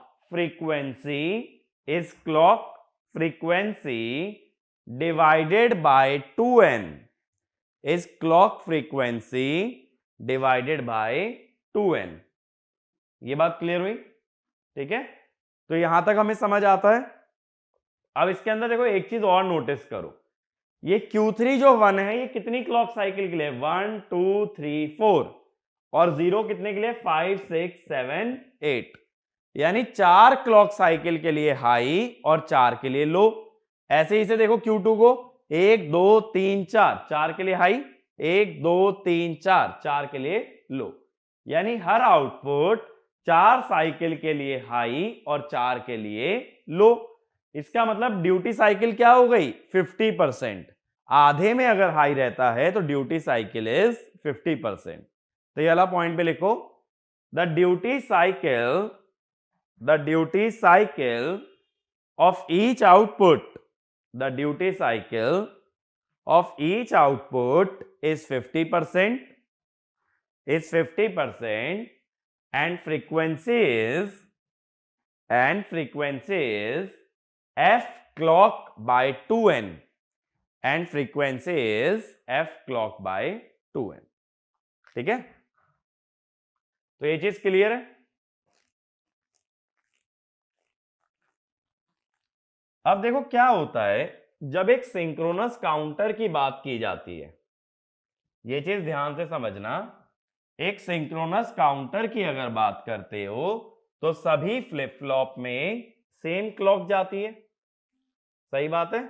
frequency divided by 2n, is clock frequency divided by 2n। ये बात clear हुई, ठीक है। तो यहां तक हमें समझ आता है। अब इसके अंदर देखो एक चीज और नोटिस करो, ये Q3 जो 1 है ये कितनी क्लॉक साइकिल के लिए, 1 2 3 4, और 0 कितने के लिए, 5 6 7 8, यानी 4 क्लॉक साइकिल के लिए हाई और 4 के लिए लो। ऐसे ही से देखो Q2 को 1 2 3 4, 4 के लिए हाई, 1 2 3 4, 4 के लिए लो, यानी हर आउटपुट 4 साइकिल के लिए हाई और 4 के लिए लो। इसका मतलब ड्यूटी साइकिल क्या हो गई, 50%। आधे में अगर हाई रहता है तो ड्यूटी साइकिल इज 50%। तो ये वाला पॉइंट पे लिखो, the duty cycle of each output, the duty cycle of each output is 50%, and frequency is f clock by 2n, and frequency is f clock by 2n। ठीक है, तो ये चीज क्लियर है। अब देखो क्या होता है जब एक सिंक्रोनस काउंटर की बात की जाती है, ये चीज ध्यान से समझना। एक सिंक्रोनस काउंटर की अगर बात करते हो तो सभी फ्लिप फ्लॉप में सेम क्लॉक जाती है, सही बात है।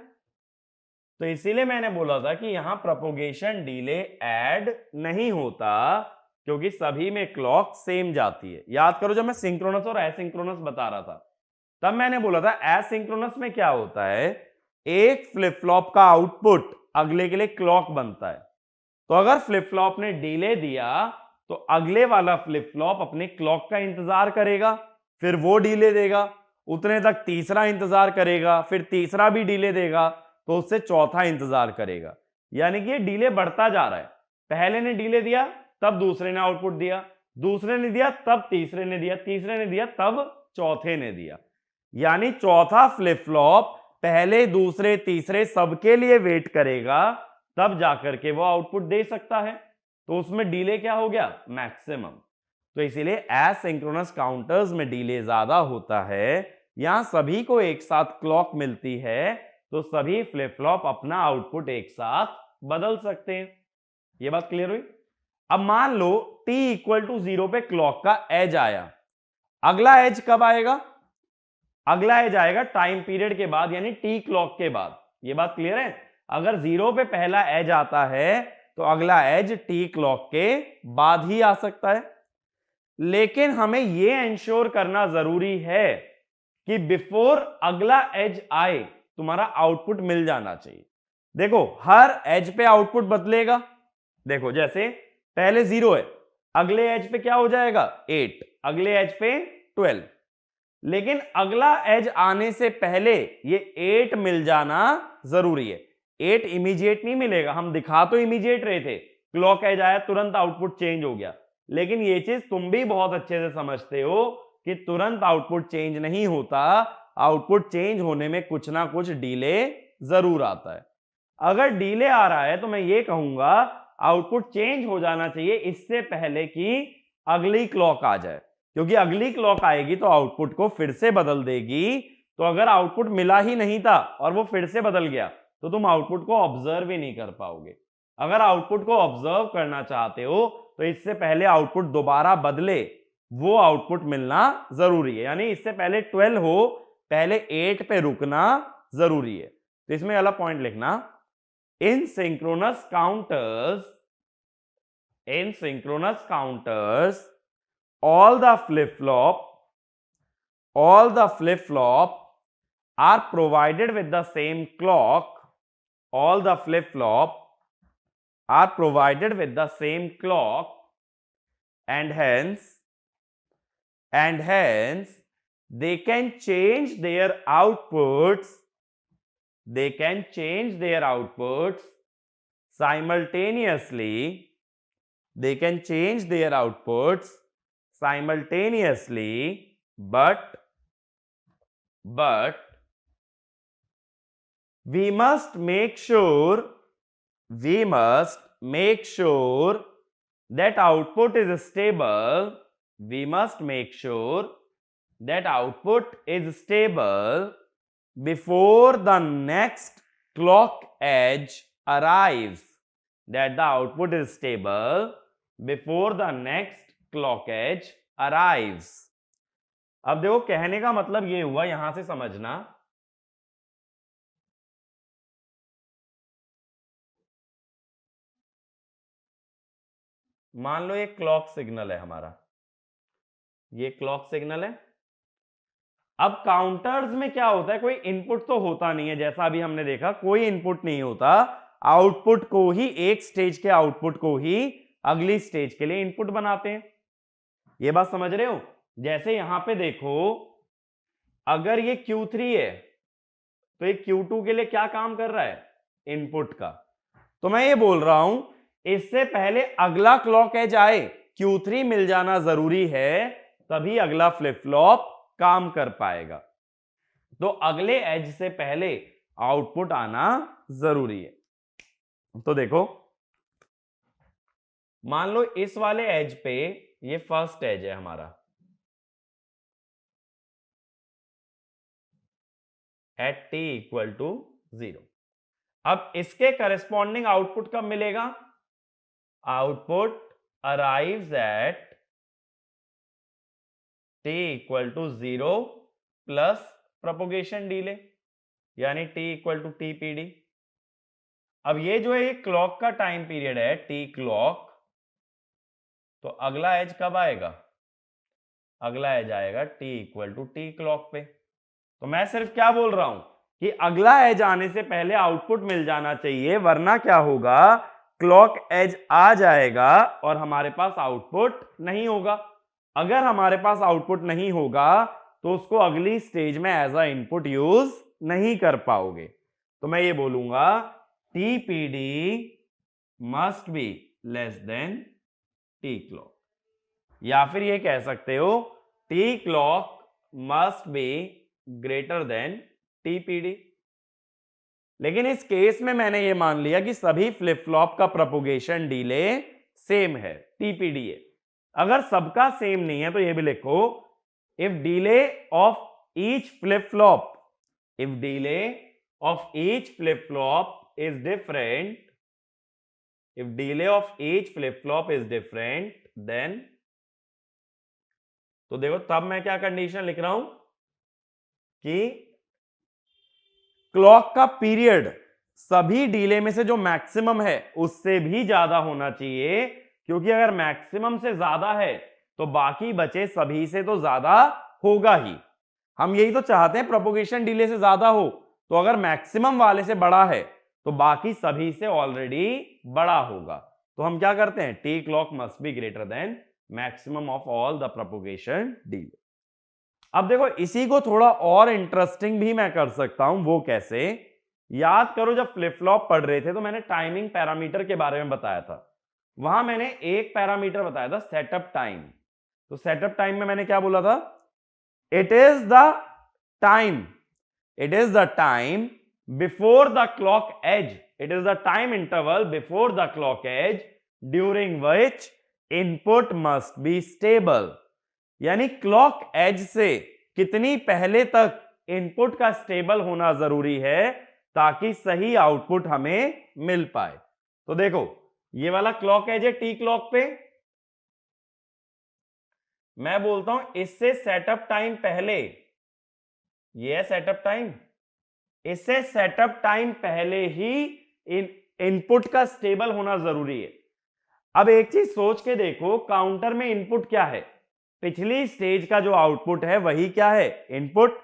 तो इसीलिए मैंने बोला था कि यहां प्रोपोगेशन डिले ऐड नहीं होता, क्योंकि सभी में क्लॉक सेम जाती है। याद करो जब मैं सिंक्रोनस और एसिंक्रोनस बता रहा था तब मैंने बोला था एसिंक्रोनस में क्या होता है, एक फ्लिप फ्लॉप का आउटपुट अगले के लिए क्लॉक बनता है। तो अगर फ्लिप फ्लॉप ने डिले दिया तो अगले वाला फ्लिप फ्लॉप अपने क्लॉक का इंतजार करेगा, फिर वो डिले देगा, उतने तक तीसरा इंतजार करेगा, फिर तीसरा भी डिले देगा, तो उससे चौथा इंतजार करेगा। यानी कि ये डिले बढ़ता जा रहा है। पहले ने डिले दिया तब दूसरे ने आउटपुट दिया, दूसरे ने दिया तब तीसरे ने दिया, तीसरे ने दिया तब चौथे ने दिया। यानी चौथा फ्लिप फ्लॉप पहले दूसरे तीसरे सबके लिए वेट करेगा, तब जाकर के वो आउटपुट दे सकता है। तो उसमें डिले क्या हो गया, मैक्सिमम। तो इसीलिए एसिंक्रोनस काउंटर्स में डिले ज्यादा होता है, यहां सभी को एक साथ क्लॉक मिलती है, तो सभी फ्लिप फ्लॉप अपना आउटपुट एक साथ बदल सकते हैं। ये बात क्लियर हुई? अब मान लो t इक्वल टू 0 पे क्लॉक का एज आया, अगला एज कब आएगा? अगला एज आएगा टाइम पीरियड के बाद, यानी t क्लॉक के बाद। ये बात क्लियर है? अगर 0 पे पहला एज आता है तो अगला एज t क्लॉक के बाद ही आ सकता है। लेकिन हमें यह इंश्योर करना जरूरी है कि बिफोर अगला एज आए तुम्हारा आउटपुट मिल जाना चाहिए। देखो हर एज पे आउटपुट बदलेगा। देखो जैसे पहले 0 है, अगले एज पे क्या हो जाएगा 8, अगले एज पे 12, लेकिन अगला एज आने से पहले ये 8 मिल जाना जरूरी है। 8 इमीडिएट नहीं मिलेगा, हम दिखा तो इमीडिएट रहे थे, क्लॉक एज आया तुरंत आउटपुट चेंज हो गया, लेकिन ये चीज तुम भी बहुत अच्छे से समझते हो कि तुरंत आउटपुट चेंज नहीं होता, आउटपुट चेंज होने में कुछ ना कुछ डिले जरूर आता है। अगर डिले आ रहा है तो मैं ये कहूंगा आउटपुट चेंज हो जाना चाहिए इससे पहले कि अगली क्लॉक आ जाए, क्योंकि अगली क्लॉक आएगी तो आउटपुट को फिर से बदल देगी। तो अगर आउटपुट मिला ही नहीं था और वो फिर से बदल गया तो तुम आउटपुट को ऑब्जर्व ही नहीं कर पाओगे। अगर आउटपुट को ऑब्जर्व करना चाहते हो तो इससे पहले आउटपुट दोबारा बदले, वो आउटपुट मिलना जरूरी है। यानी इससे पहले 12 हो, पहले 8 पे रुकना जरूरी है। तो इसमें वाला पॉइंट लिखना, in synchronous counters all the flip flop are provided with the same clock. All the flip flop are provided with the same clock, and hence they can change their outputs. They can change their outputs simultaneously. They can change their outputs simultaneously, but we must make sure that output is stable. We must make sure that output is stable before the next clock edge arrives. That the output is stable before the next clock edge arrives. अब देखो कहने का मतलब ये हुआ, यहां से समझना, मान लो ये क्लॉक सिग्नल है हमारा, ये क्लॉक सिग्नल है। अब काउंटर्स में क्या होता है, कोई इनपुट तो होता नहीं है, जैसा अभी हमने देखा कोई इनपुट नहीं होता, आउटपुट को ही, एक स्टेज के आउटपुट को ही अगली स्टेज के लिए इनपुट बनाते हैं। ये बात समझ रहे हो? जैसे यहां पे देखो, अगर ये Q3 है तो ये Q2 के लिए क्या काम कर रहा है, इनपुट का। तो मैं ये बोल रहा हूं इससे पहले अगला क्लॉक एज आए, Q3 मिल जाना जरूरी है, तभी अगला फ्लिप फ्लॉप काम कर पाएगा। तो अगले एज से पहले आउटपुट आना जरूरी है। तो देखो मान लो इस वाले एज पे ये फर्स्ट एज है हमारा, एट t इक्वल टू 0। अब इसके करस्पॉन्डिंग आउटपुट कब मिलेगा, output arrives at t equal to 0 plus propagation delay, यानी t इक्वल टू tpd। अब ये जो है ये क्लॉक का टाइम पीरियड है t क्लॉक, तो अगला एज कब आएगा, अगला एज आएगा t equal to t clock पे। तो मैं सिर्फ क्या बोल रहा हूं कि अगला एज आने से पहले आउटपुट मिल जाना चाहिए, वरना क्या होगा, क्लॉक एज आ जाएगा और हमारे पास आउटपुट नहीं होगा। अगर हमारे पास आउटपुट नहीं होगा तो उसको अगली स्टेज में एज अ इनपुट यूज नहीं कर पाओगे। तो मैं ये बोलूंगा TPD must be less than T clock, या फिर ये कह सकते हो T clock must be greater than TPD। लेकिन इस केस में मैंने ये मान लिया कि सभी फ्लिप फ्लॉप का प्रोपोगेशन डिले सेम है, TPD है। अगर सबका सेम नहीं है तो ये भी लिखो, if delay of each flip flop, if delay of each flip flop is different, if delay of each flip flop is different, then, तो देखो तब मैं क्या कंडीशन लिख रहा हूं कि क्लॉक का पीरियड सभी डिले में से जो मैक्सिमम है उससे भी ज्यादा होना चाहिए, क्योंकि अगर मैक्सिमम से ज्यादा है तो बाकी बचे सभी से तो ज्यादा होगा ही। हम यही तो चाहते हैं, प्रोपोगेशन डिले से ज्यादा हो, तो अगर मैक्सिमम वाले से बड़ा है तो बाकी सभी से ऑलरेडी बड़ा होगा। तो हम क्या करते हैं, T clock must be greater than maximum of all the propagation delay. अब देखो इसी को थोड़ा और इंटरेस्टिंग भी मैं कर सकता हूं, वो कैसे, याद करो जब फ्लिप फ्लॉप पढ़ रहे थे तो मैंने टाइमिंग पैरामीटर के बारे में बताया था। वहां मैंने एक पैरामीटर बताया था सेटअप टाइम। तो सेटअप टाइम में मैंने क्या बोला था, it is the time, it is the time before the clock as, it is the time interval before the clock as during which input must be stable. यानी clock edge से कितनी पहले तक इनपुट का स्टेबल होना जरूरी है ताकि सही आउटपुट हमें मिल पाए। तो देखो ये वाला क्लॉक एज है टी क्लॉक पे, मैं बोलता हूं इससे सेटअप टाइम पहले, ये है सेटअप टाइम, इससे सेटअप टाइम पहले ही इनपुट का स्टेबल होना जरूरी है। अब एक चीज सोच के देखो, काउंटर में इनपुट क्या है, पिछली स्टेज का जो आउटपुट है वही क्या है, इनपुट।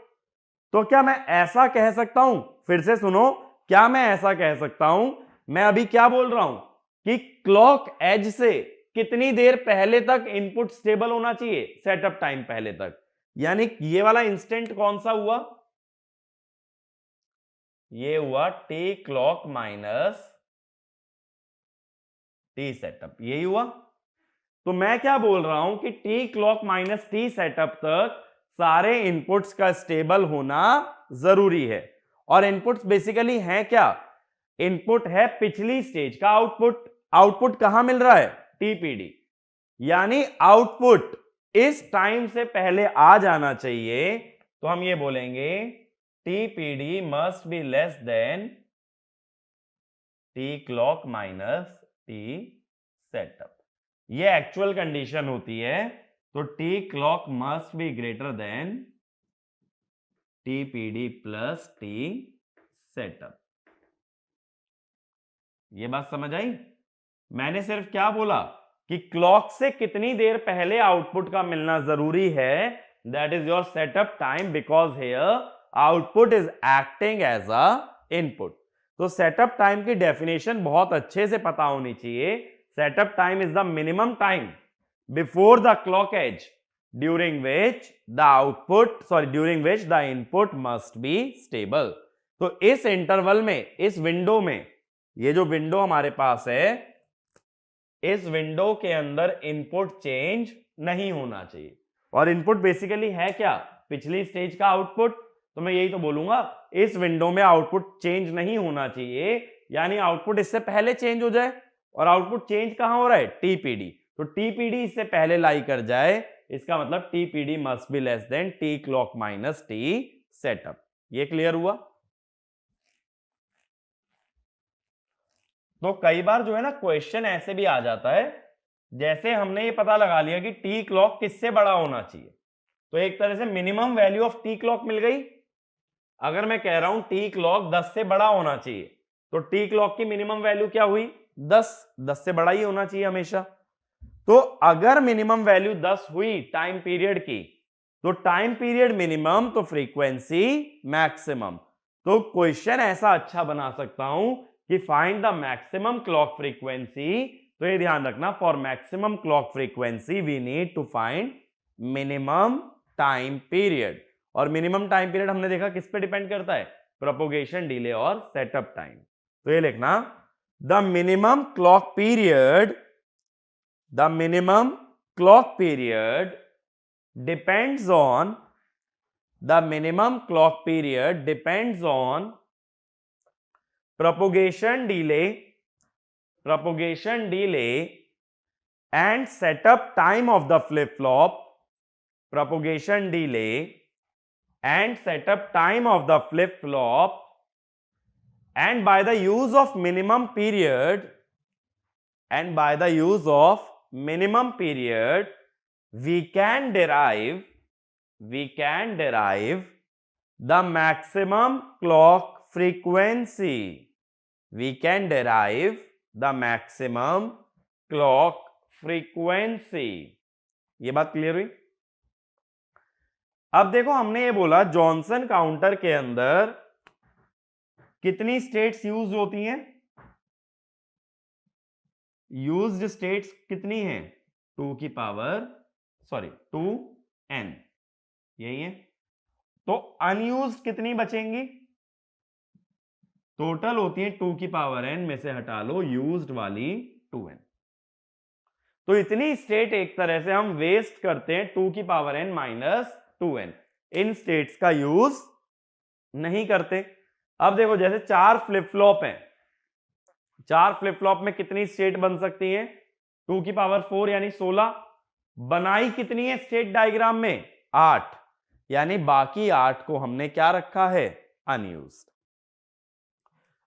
तो क्या मैं ऐसा कह सकता हूं, फिर से सुनो, क्या मैं ऐसा कह सकता हूं, मैं अभी क्या बोल रहा हूं कि क्लॉक एज से कितनी देर पहले तक इनपुट स्टेबल होना चाहिए, सेटअप टाइम पहले तक। यानी ये वाला इंस्टेंट कौन सा हुआ, ये हुआ T clock minus T setup, यही हुआ। तो मैं क्या बोल रहा हूं कि T clock minus T setup तक सारे इनपुट्स का स्टेबल होना जरूरी है। और इनपुट्स बेसिकली हैं क्या, इनपुट है पिछली स्टेज का आउटपुट। आउटपुट कहां मिल रहा है, टीपीडी, यानी आउटपुट इस टाइम से पहले आ जाना चाहिए। तो हम ये बोलेंगे TPD must be less than T clock minus T setup. ये एक्चुअल कंडीशन होती है। तो T clock must be greater than TPD plus T setup. ये बात समझ आई। मैंने सिर्फ क्या बोला कि क्लॉक से कितनी देर पहले आउटपुट का मिलना जरूरी है, that is your setup time, because here output is acting as a input. तो सेटअप टाइम की डेफिनेशन बहुत अच्छे से पता होनी चाहिए। Setup time is the minimum time before the clock edge during which the input must be stable। तो इस इंटरवल में, इस विंडो में, ये जो विंडो हमारे पास है, इस विंडो के अंदर इनपुट चेंज नहीं होना चाहिए। और इनपुट बेसिकली है क्या, पिछली स्टेज का आउटपुट। तो मैं यही तो बोलूंगा, इस विंडो में आउटपुट चेंज नहीं होना चाहिए, यानी आउटपुट इससे पहले चेंज हो जाए। और आउटपुट चेंज कहां हो रहा है, टीपीडी। तो टीपीडी इससे पहले लाई कर जाए, इसका मतलब TPD must be less than T clock minus T setup. ये क्लियर हुआ। तो कई बार जो है ना क्वेश्चन ऐसे भी आ जाता है, जैसे हमने ये पता लगा लिया कि टी क्लॉक किससे बड़ा होना चाहिए, तो एक तरह से minimum value of T clock मिल गई। अगर मैं कह रहा हूं टी क्लॉक 10 से बड़ा होना चाहिए, तो टी क्लॉक की मिनिमम वैल्यू क्या हुई, 10। 10 से बड़ा ही होना चाहिए हमेशा। तो अगर मिनिमम वैल्यू 10 हुई टाइम पीरियड की, तो टाइम पीरियड मिनिमम तो फ्रीक्वेंसी मैक्सिमम। तो क्वेश्चन ऐसा अच्छा बना सकता हूं कि find the maximum clock frequency. तो ये ध्यान रखना, for maximum clock frequency we need to find minimum time period. और मिनिमम टाइम पीरियड हमने देखा किस पे डिपेंड करता है, प्रोपोगेशन डिले और सेटअप टाइम। तो ये लिखना, the minimum clock period, the minimum clock period depends on propagation delay and setup time of the flip flop, propagation delay and setup time of the flip flop, and by the use of minimum period, we can derive the maximum clock frequency. We can derive the maximum clock frequency. ये बात clear हुई? अब देखो, हमने ये बोला Johnson counter के अंदर कितनी स्टेट्स यूज होती हैं? यूज्ड स्टेट्स कितनी हैं? 2n, यही है। तो अनयूज्ड कितनी बचेंगी? टोटल होती है 2n में से हटा लो यूज्ड वाली 2n। तो इतनी स्टेट एक तरह से हम वेस्ट करते हैं 2n - 2n, इन स्टेट्स का यूज नहीं करते। अब देखो, जैसे 4 फ्लिप फ्लॉप हैं, 4 फ्लिप फ्लॉप में कितनी स्टेट बन सकती है? 2 यानी 16। बनाई कितनी है स्टेट डायग्राम में? 8, यानी बाकी 8 को हमने क्या रखा है? अनयूज्ड।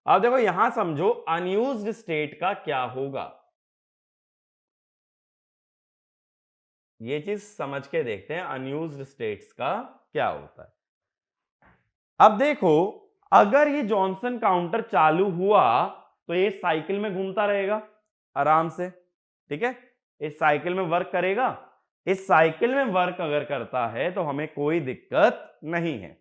अब देखो, यहां समझो अनयूज्ड स्टेट का क्या होगा, ये चीज समझ के देखते हैं अनयूज्ड स्टेट्स का क्या होता है। अब देखो, अगर ये जॉनसन काउंटर चालू हुआ तो ये साइकिल में घूमता रहेगा आराम से, ठीक है? इस साइकिल में वर्क करेगा। इस साइकिल में वर्क अगर करता है तो हमें कोई दिक्कत नहीं है।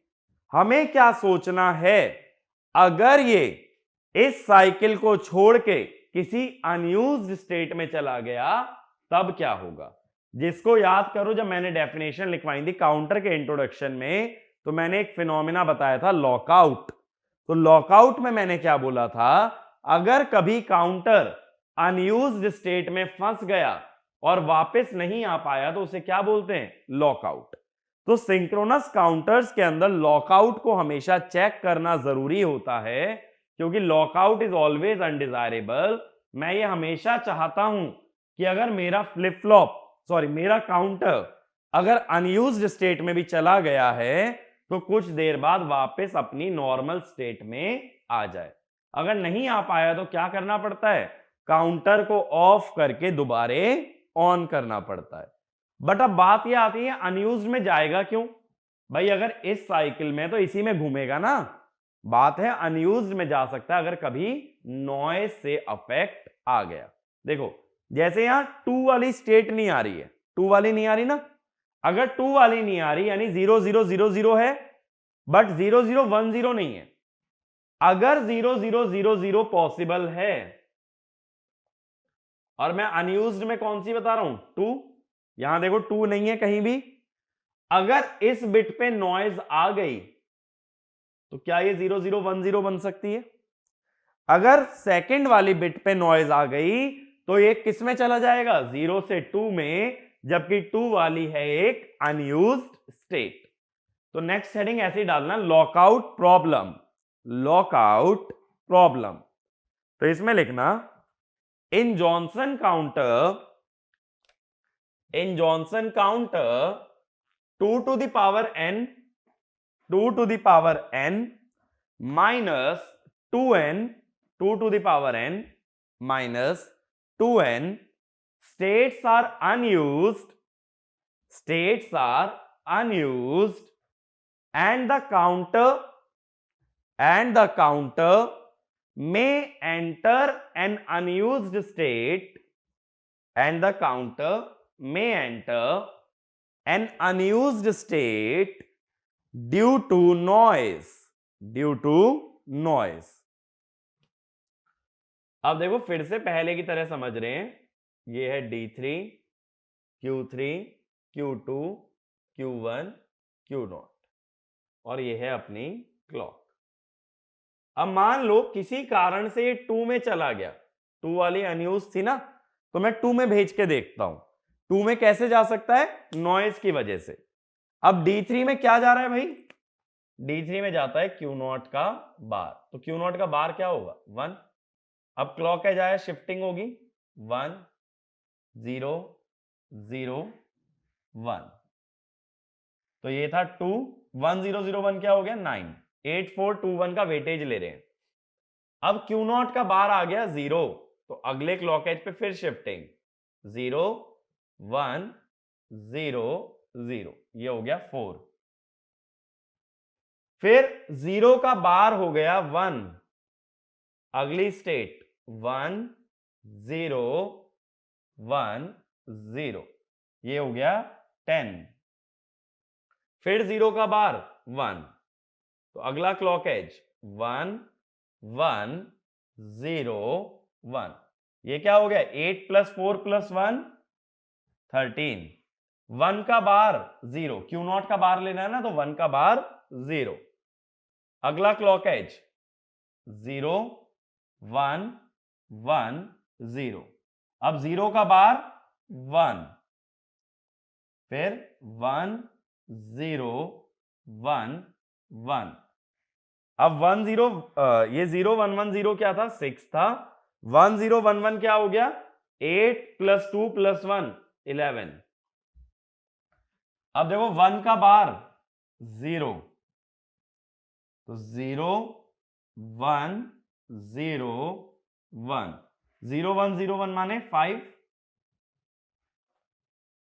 हमें क्या सोचना है, अगर ये इस साइकिल को छोड़ के किसी अनयूज्ड स्टेट में चला गया तब क्या होगा? जिसको याद करो, जब मैंने डेफिनेशन लिखवाई थी काउंटर के इंट्रोडक्शन में, तो मैंने एक फिनोमेना बताया था, लॉकआउट। तो लॉकआउट में मैंने क्या बोला था, अगर कभी काउंटर अनयूज्ड स्टेट में फंस गया और वापस नहीं आ पाया तो उसे क्या बोलते हैं? लॉकआउट। तो सिंक्रोनस काउंटर्स के अंदर लॉकआउट को हमेशा चेक करना जरूरी होता है, क्योंकि लॉकआउट इज ऑलवेज अनडिजायरेबल। मैं ये हमेशा चाहता हूं कि अगर मेरा काउंटर अगर अनयूज्ड स्टेट में भी चला गया है तो कुछ देर बाद वापस अपनी नॉर्मल स्टेट में आ जाए। अगर नहीं आ पाया तो क्या करना पड़ता है? काउंटर को ऑफ करके दोबारे ऑन करना पड़ता है। बट अब बात यह आती है, अनयूज्ड में जाएगा क्यों? भाई अगर इस साइकिल में तो इसी में घूमेगा ना। बात है अनयूज्ड में जा सकता है अगर कभी नॉइज से अफेक्ट आ गया। देखो, जैसे यहां 2 वाली स्टेट नहीं आ रही है, 2 वाली नहीं आ रही ना। अगर 2 वाली नहीं आ रही यानी 0 0 0 0 है, बट 0 0 1 0 नहीं है। अगर 0 0 0 0 पॉसिबल है, और मैं अनयूज्ड में कौन सी बता रहा हूं? 2। यहां देखो 2 नहीं है कहीं भी। अगर इस बिट पे नॉइज आ गई तो क्या ये 0 0 1 0 बन सकती है? अगर सेकंड वाली बिट पे नॉइज आ गई तो ये किस में चला जाएगा? 0 से 2 में, जबकि 2 वाली है एक अनयूज्ड स्टेट। तो नेक्स्ट हेडिंग ऐसे ही डालना, लॉकआउट प्रॉब्लम। Lockout problem. तो इसमें लिखना, इन Johnson counter 2 to the power n minus 2n 2 to the power n minus 2n states are unused and the counter may enter an unused state due to noise। अब देखो, फिर से पहले की तरह समझ रहे हैं। ये है D3, Q3, Q2, Q1, Q0 और ये है अपनी क्लॉक। अब मान लो किसी कारण से ये 2 में चला गया, 2 वाली अनयूज थी ना, तो मैं 2 में भेज के देखता हूं 2 में कैसे जा सकता है? नॉइज की वजह से। अब D3 में क्या जा रहा है भाई? D3 में जाता है Q0 का बार। तो Q0 का बार क्या होगा? 1। अब क्लॉक जाए शिफ्टिंग होगी 1 0 0 1। तो ये था 2, 1001 क्या हो गया 9, 8421 का वेटेज ले रहे हैं। अब Q0 का बार आ गया 0, तो अगले क्लॉक एज पे फिर शिफ्टिंग 0 1 0 0, ये हो गया 4। फिर 0 का बार हो गया 1, अगली स्टेट 1 0 1 0, ये हो गया 10। फिर 0 का बार 1, तो अगला क्लॉक एज 1 1 0 1, ये क्या हो गया 8 + 4 + 1 13। 1 का बार 0, Q0 का बार लेना है ना, तो 1 का बार 0, अगला क्लॉक एज 0 1 1 0, अब 0 का बार 1, फिर 1 0 1 1, अब 1 0 ये 0 1 1 0 क्या था 6 था, 1 0 1 1 क्या हो गया 8 + 2 + 1 11। अब देखो 1 का बार 0, तो 0 1 0 1, 0 1 0 1 माने 5,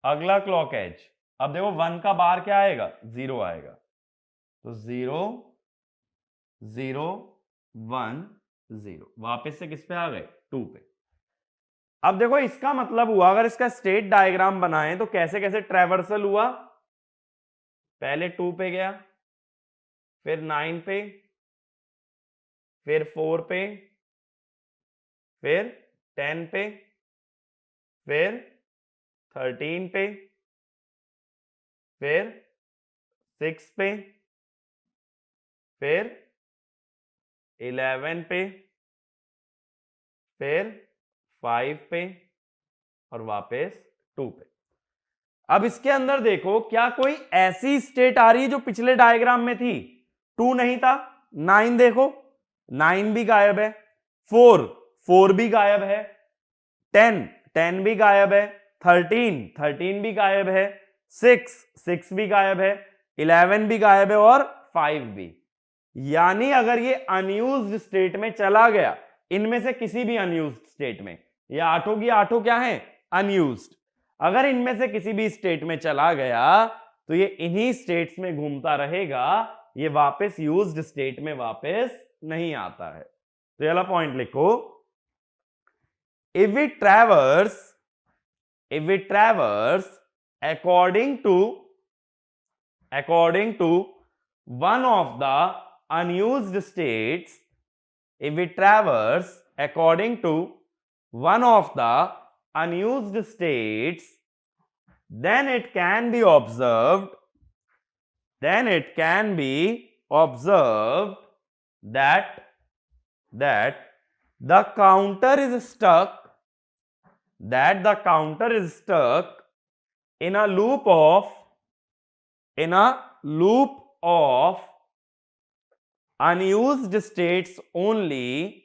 अगला क्लॉक एज, अब देखो 1 का बार क्या आएगा 0 आएगा, तो 0 0 1 0, वापस से किस पे आ गए 2 पे। अब देखो इसका मतलब हुआ, अगर इसका स्टेट डायग्राम बनाएं तो कैसे कैसे ट्रैवर्सल हुआ, पहले 2 पे गया, फिर 9 पे, फिर 4 पे, फिर 10 पे, फिर 13 पे, फिर 6 पे, फिर 11 पे, फिर 5 पे, और वापस 2 पे। अब इसके अंदर देखो क्या कोई ऐसी स्टेट आ रही है जो पिछले डायग्राम में थी, 2 नहीं था, 9 देखो 9 भी गायब है, 4 भी गायब है, 10 भी गायब है, 13 भी गायब है, 6 भी गायब है, 11 भी गायब है, और 5 भी। यानी अगर ये अनयूज्ड स्टेट में चला गया, इनमें से किसी भी अनयूज्ड स्टेट में, ये आठों की आठों क्या है अनयूज्ड, अगर इनमें से किसी भी स्टेट में चला गया तो ये इन्हीं स्टेट्स में घूमता रहेगा, ये वापस यूज्ड स्टेट में वापस नहीं आता है। तो ये वाला पॉइंट लिखो, if it traverse according to one of the unused states, if it traverse according to one of the unused states, then it can be observed that the counter is stuck in a loop of unused states only,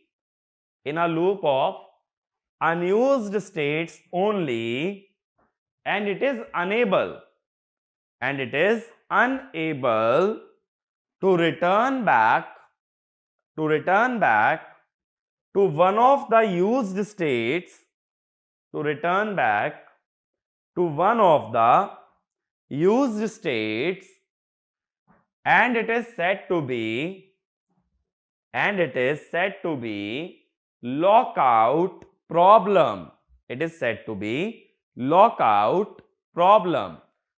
and it is unable to return back to one of the used states, and it is said to be lockout problem.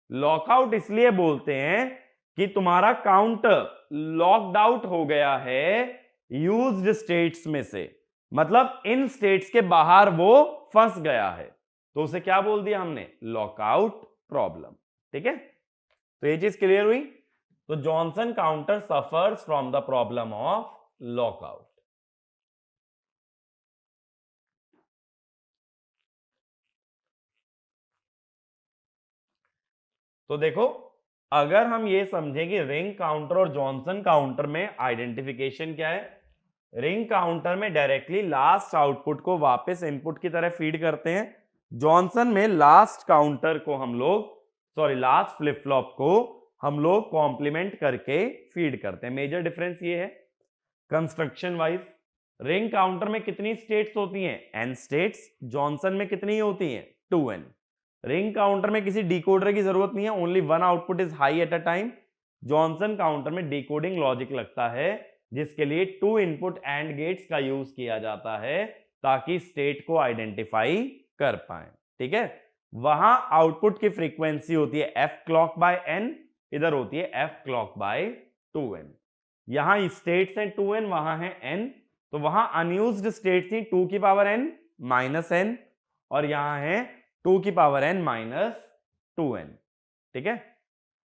Lockout इसलिए बोलते हैं कि तुम्हारा counter locked out हो गया है used states में से, मतलब इन स्टेट्स के बाहर वो फंस गया है, तो उसे क्या बोल दिया हमने लॉकआउट प्रॉब्लम। ठीक है, तो ये चीज क्लियर हुई। तो Johnson counter suffers from the problem of lockout. तो देखो अगर हम ये समझें कि रिंग काउंटर और जॉनसन काउंटर में आइडेंटिफिकेशन क्या है, रिंग काउंटर में डायरेक्टली लास्ट आउटपुट को वापस इनपुट की तरह फीड करते हैं, जॉनसन में लास्ट फ्लिप फ्लॉप को हम लोग कॉम्प्लीमेंट करके फीड करते हैं। मेजर डिफरेंस ये है। कंस्ट्रक्शन वाइज रिंग काउंटर में कितनी स्टेट्स होती हैं? n states. जॉनसन में कितनी होती हैं? 2n। रिंग काउंटर में किसी डिकोडर की जरूरत नहीं है, only one output is high at a time. Johnson counter में डिकोडिंग लॉजिक लगता है, जिसके लिए 2 इनपुट एंड गेट्स का यूज किया जाता है ताकि स्टेट को आइडेंटिफाई कर पाए। ठीक है, वहां आउटपुट की फ्रीक्वेंसी होती है f क्लॉक बाय n, इधर होती है f क्लॉक बाय 2n। यहां स्टेट्स हैं 2n, वहां है n, तो वहां अनयूज्ड स्टेट थी 2 की पावर n माइनस n, और यहां है 2 की पावर n माइनस 2n। ठीक है,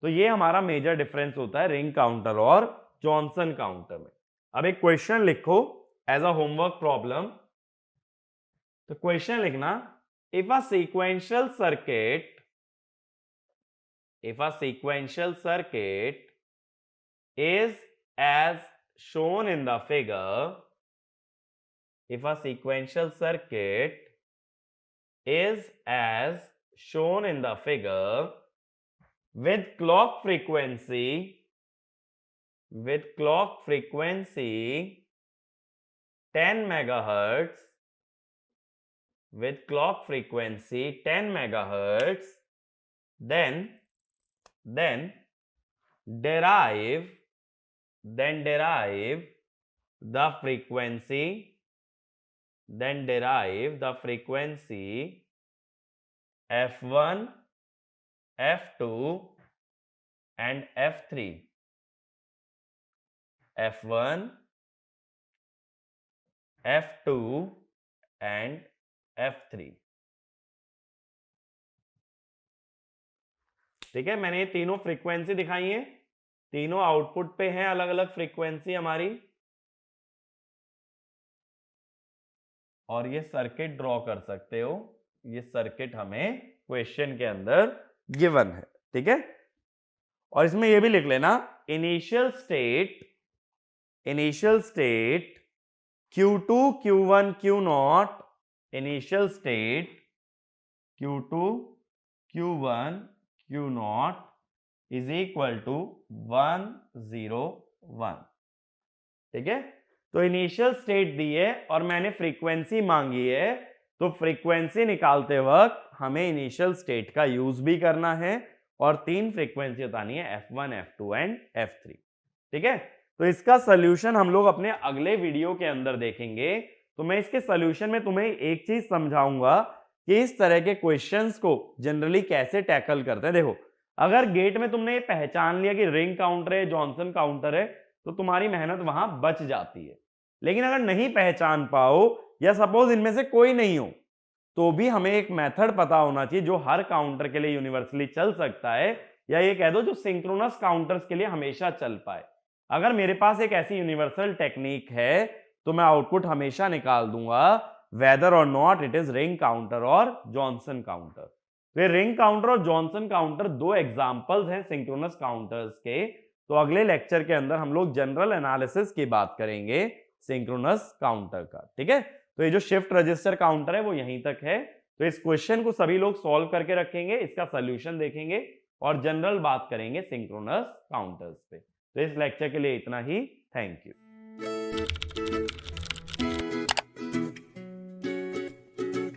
तो ये हमारा मेजर डिफरेंस होता है रिंग काउंटर और जॉनसन काउंटर में। अब एक क्वेश्चन लिखो एज अ होमवर्क प्रॉब्लम। तो क्वेश्चन लिखना, if a sequential circuit is as shown in the figure, if a sequential circuit is as shown in the figure with clock frequency 10 megahertz, with clock frequency 10 megahertz, then derive the frequency f1, f2 and f3, f1, f2 and f3। ठीक है, मैंने ये तीनों frequency दिखाई है, तीनों output पे हैं अलग अलग फ्रीक्वेंसी हमारी, और ये सर्किट ड्रॉ कर सकते हो। ये सर्किट हमें क्वेश्चन के अंदर गिवन है। ठीक है, और इसमें ये भी लिख लेना, initial state Q2 Q1 Q0, initial state Q2 Q1 Q0 is equal to 1 0 1। ठीक है, तो इनिशियल स्टेट दी है और मैंने फ्रीक्वेंसी मांगी है, तो फ्रीक्वेंसी निकालते वक्त हमें इनिशियल स्टेट का यूज भी करना है और 3 फ्रीक्वेंसी बतानी है, f1 f2 एंड f3। ठीक है, तो इसका सॉल्यूशन हम लोग अपने अगले वीडियो के अंदर देखेंगे। तो मैं इसके सॉल्यूशन में तुम्हें एक चीज समझाऊंगा कि इस तरह के क्वेश्चंस को जनरली कैसे टैकल करते हैं। देखो, अगर गेट में तुमने ये पहचान लिया कि रिंग काउंटर है, जॉनसन काउंटर है, तो तुम्हारी मेहनत वहां बच जाती है। लेकिन अगर नहीं पहचान पाओ या सपोज इनमें से कोई नहीं हो, तो भी हमें एक मेथड पता होना चाहिए जो हर काउंटर के लिए यूनिवर्सली चल सकता है, या ये कह दो जो सिंक्रोनस काउंटर्स के लिए हमेशा चल पाए। अगर मेरे पास एक ऐसी यूनिवर्सल टेक्निक है तो मैं आउटपुट हमेशा निकाल दूंगा वेदर और not it is ring counter और जॉनसन काउंटर। तो ये रिंग काउंटर और जॉनसन काउंटर दो एग्जांपल्स हैं सिंक्रोनस काउंटर्स के। तो अगले लेक्चर के अंदर हम लोग जनरल एनालिसिस की बात करेंगे सिंक्रोनस काउंटर का। ठीक है, तो ये जो शिफ्ट रजिस्टर काउंटर है वो यहीं तक है। तो इस क्वेश्चन को सभी लोग सॉल्व करके रखेंगे, इसका सॉल्यूशन देखेंगे और जनरल बात करेंगे सिंक्रोनस काउंटर्स पे। तो इस लेक्चर के लिए इतना ही। Thank you.